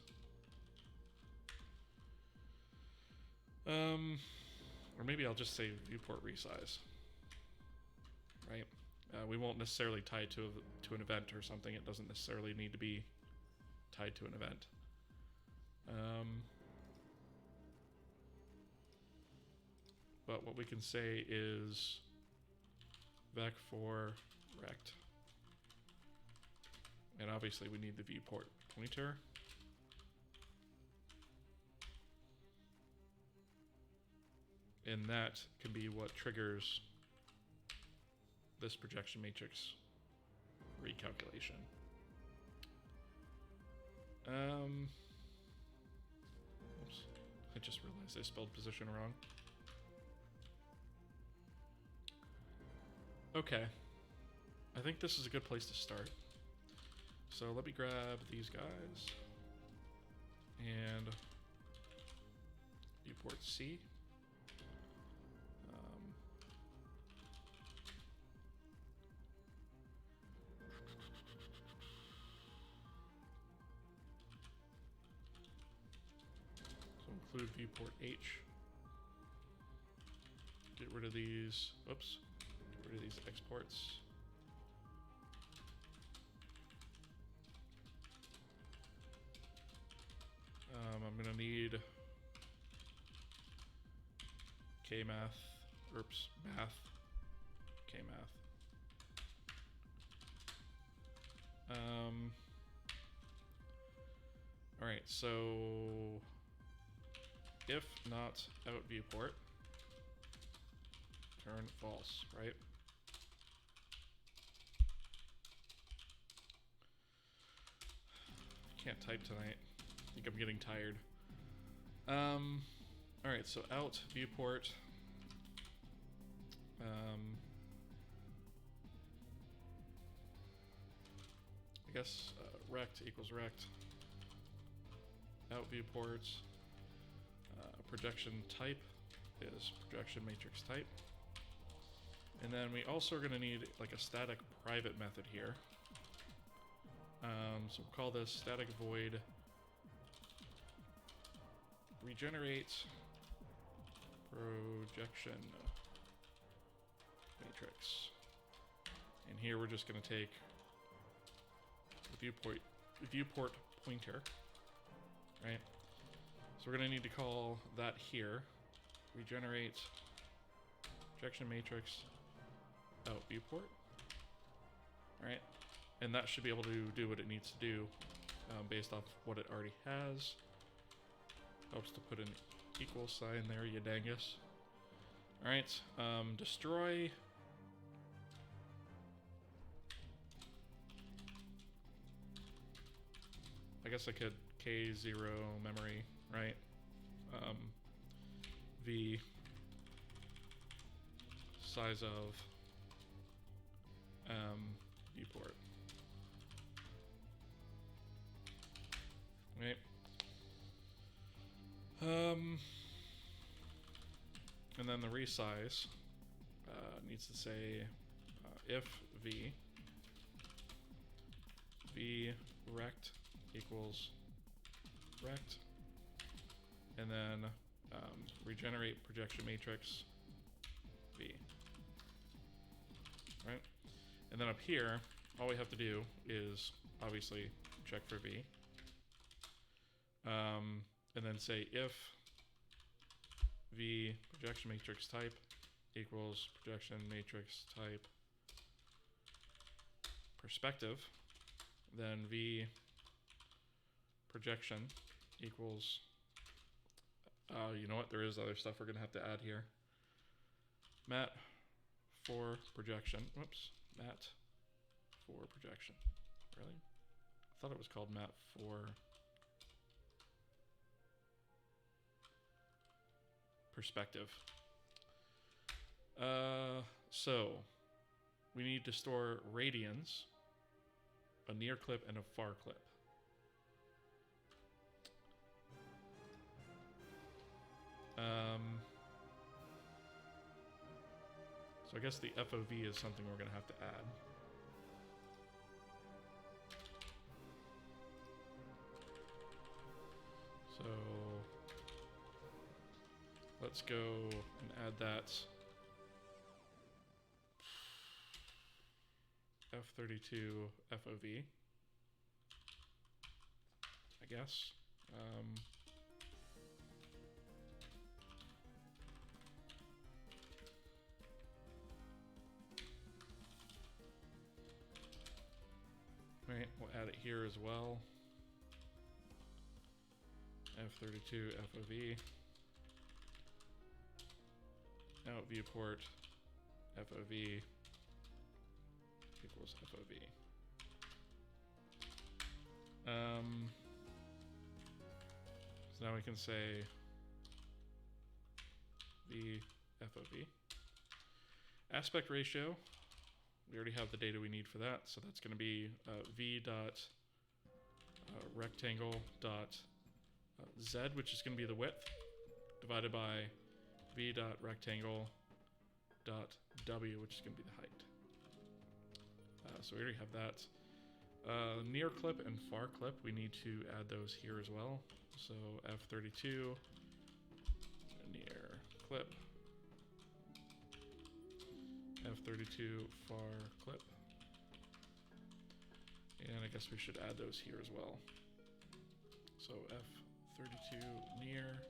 Or maybe I'll just say viewport resize, right? We won't necessarily tie it to an event or something. It doesn't necessarily need to be tied to an event. But what we can say is vec for rect. And obviously we need the viewport pointer. And that can be what triggers this projection matrix recalculation. Oops, I just realized I spelled position wrong. Okay, I think this is a good place to start. So let me grab these guys and viewport C. Include viewport H. Get rid of these, oops, get rid of these exports. I'm gonna need kmath, math, kmath. All right, so if not out viewport, turn false, right? Can't type tonight. I think I'm getting tired. All right, so out viewport. I guess rect equals rect. Out viewports. Projection type is projection matrix type. And then we also are going to need like a static private method here. So we'll call this static void regenerate projection matrix. And here we're just going to take the viewport pointer, right? So we're going to need to call that here, regenerate projection matrix out viewport, right? And that should be able to do what it needs to do based off what it already has. Helps to put an equal sign there, you dangus. All right, destroy. I guess I could K0 memory, right? V size of viewport. Right. And then the resize needs to say if v rect equals rect, and then regenerate projection matrix v. Right? And then up here, all we have to do is obviously check for v. And then say if v projection matrix type equals projection matrix type perspective, then v projection equals, you know what, there is other stuff we're going to have to add here. Mat for projection, whoops, mat for projection. Really? I thought it was called mat for perspective. So we need to store radians, a near clip and a far clip. So I guess the FOV is something we're going to have to add. So let's go and add that F32 FOV, I guess. Right, we'll add it here as well. F32 FOV. Out viewport FOV equals FOV. So now we can say the FOV. Aspect ratio, we already have the data we need for that, so that's going to be v dot rectangle dot z, which is going to be the width, divided by v dot rectangle dot w, which is going to be the height. So we already have that. Near clip and far clip, we need to add those here as well. So F32 near clip, F32 far clip, and I guess we should add those here as well. So F32 near,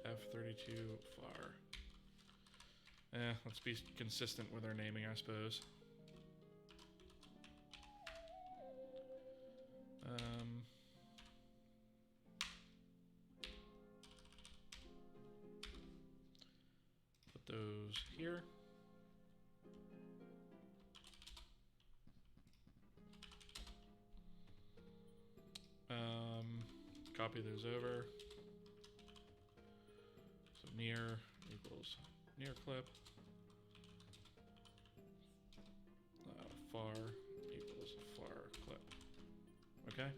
F32 far. Let's be consistent with our naming, I suppose. Put those here. Copy those over. So near equals near clip. Far equals far clip. Okay.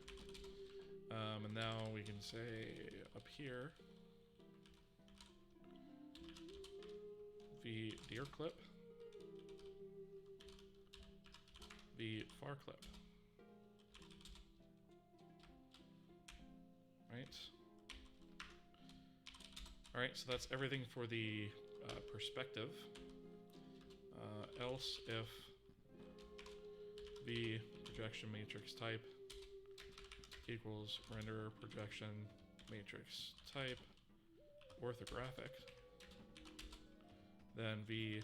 And now we can say up here, v near clip, v far clip. Right. All right, so that's everything for the perspective. Else if v projection matrix type equals render projection matrix type orthographic, then v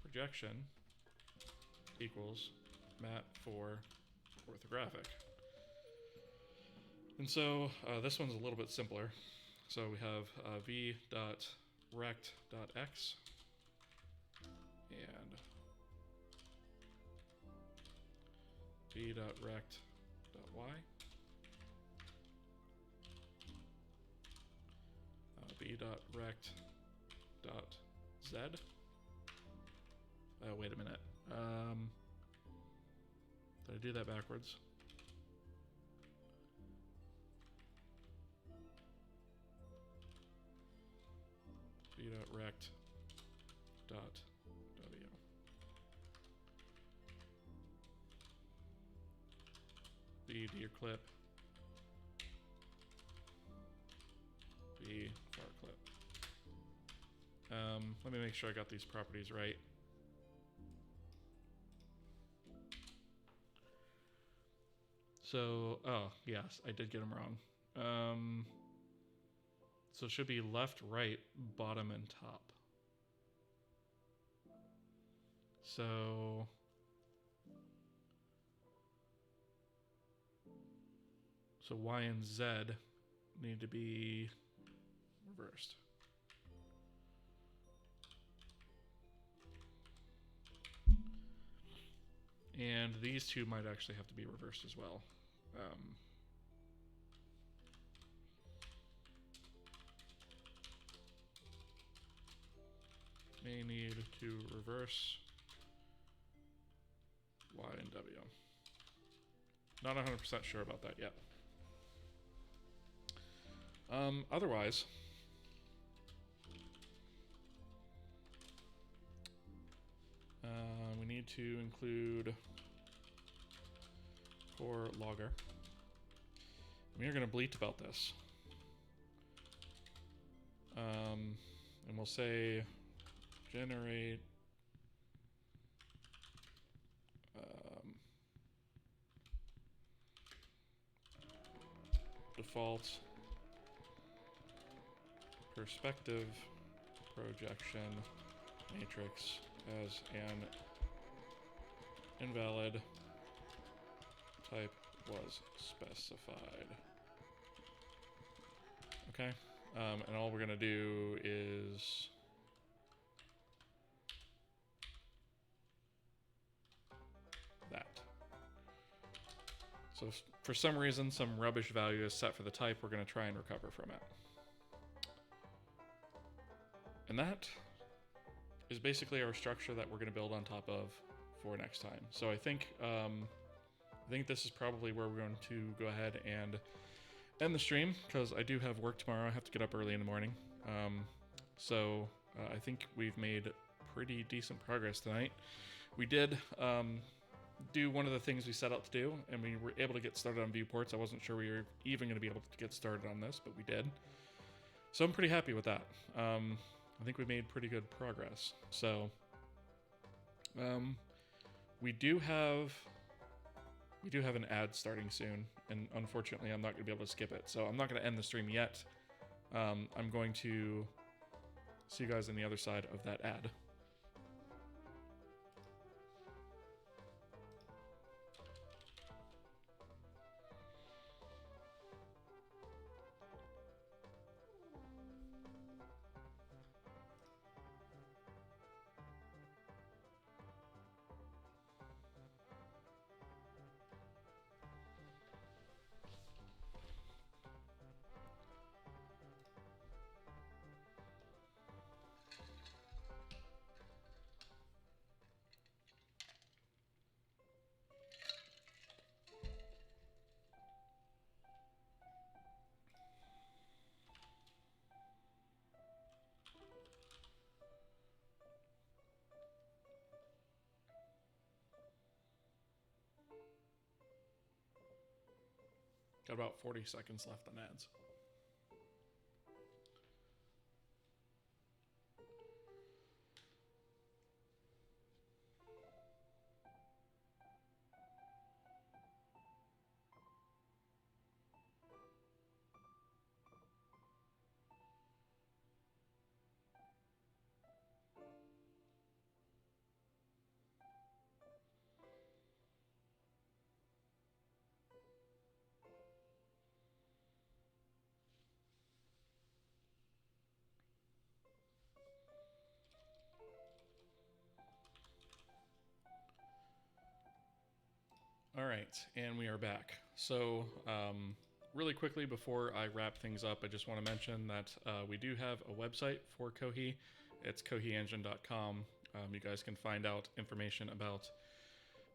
projection equals map for orthographic. And so this one's a little bit simpler. So we have v.rect.x and v.rect.y, v.rect.z. Wait a minute. Did I do that backwards? v.rect.w. V near clip, V far clip. Let me make sure I got these properties right. So, oh, yes, I did get them wrong. So it should be left, right, bottom, and top. So Y and Z need to be reversed. And these two might actually have to be reversed as well. May need to reverse Y and W. Not 100% sure about that yet. Otherwise, we need to include core logger. We are going to bleat about this. And we'll say generate default perspective projection matrix as an invalid type was specified. Okay, and all we're gonna do is that. So for some reason, some rubbish value is set for the type, we're gonna try and recover from it. And that is basically our structure that we're gonna build on top of for next time. So I think this is probably where we're going to go ahead and end the stream, because I do have work tomorrow. I have to get up early in the morning. I think we've made pretty decent progress tonight. We did do one of the things we set out to do, and we were able to get started on Viewports. I wasn't sure we were even going to be able to get started on this, but we did. So I'm pretty happy with that. I think we made pretty good progress. So we do have an ad starting soon, and unfortunately I'm not going to be able to skip it. So I'm not going to end the stream yet. I'm going to see you guys on the other side of that ad. Got about 40 seconds left on ads. All right, and we are back. So really quickly before I wrap things up, I just want to mention that we do have a website for Kohi. It's kohiengine.com. You guys can find out information about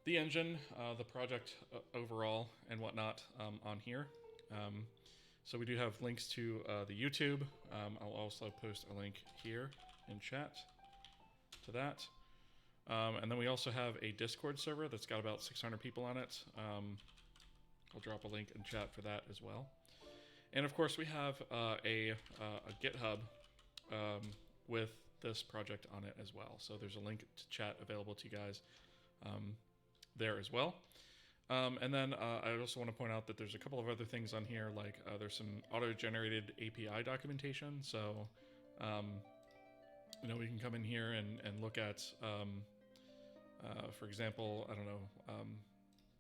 the engine, the project overall, and whatnot on here. So we do have links to the YouTube. I'll also post a link here in chat to that. And then we also have a Discord server that's got about 600 people on it. I'll drop a link in chat for that as well. And of course we have a GitHub with this project on it as well. So there's a link to chat available to you guys there as well. And then I also want to point out that there's a couple of other things on here, like there's some auto-generated API documentation. So, you know, we can come in here and look at, for example, I don't know,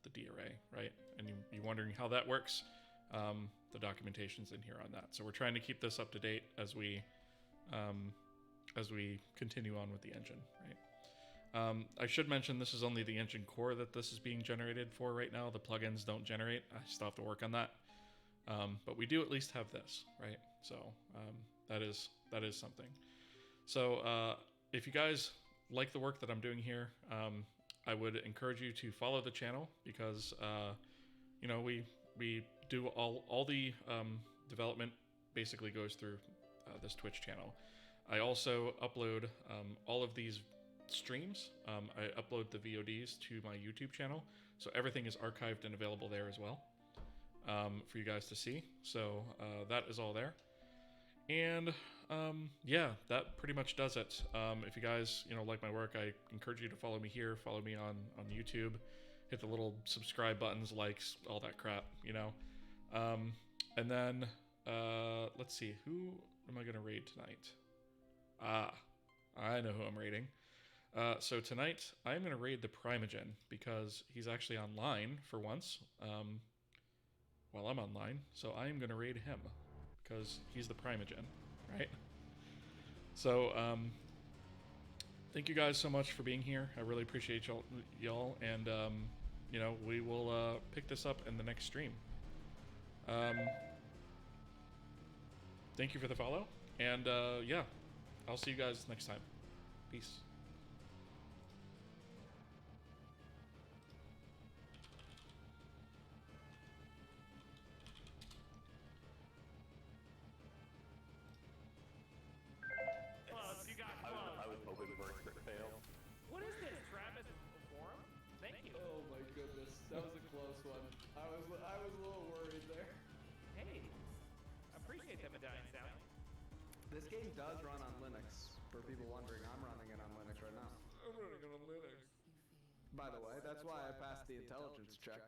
the D array, right? And you're wondering how that works. The documentation's in here on that. So we're trying to keep this up to date as we continue on with the engine, right? I should mention this is only the engine core that this is being generated for right now. The plugins don't generate. I still have to work on that. But we do at least have this, right? So that is something. So if you guys like the work that I'm doing here, I would encourage you to follow the channel because you know, we do all the development basically goes through this Twitch channel. I also upload all of these streams. I upload the VODs to my YouTube channel, so everything is archived and available there as well for you guys to see. So that is all there. And yeah, that pretty much does it. If you guys, like my work, I encourage you to follow me here, follow me on YouTube, hit the little subscribe buttons, likes, all that crap, and then, let's see, who am I going to raid tonight? I know who I'm raiding. So tonight, I'm going to raid the Primogen, because he's actually online for once, while I'm online, so I'm going to raid him, because he's the Primogen, right? So, thank you guys so much for being here. I really appreciate y'all, and, we will pick this up in the next stream. Thank you for the follow, and yeah, I'll see you guys next time. Peace. I was hoping for a crit fail. What is this, Travis? Forum? Thank you. Oh my goodness, that was a close one. I was a little worried there. Hey, appreciate them dying sound. This game does run on Linux. For people wondering, I'm running it on Linux right now. I'm running on Linux. By the way, that's why I passed the intelligence check.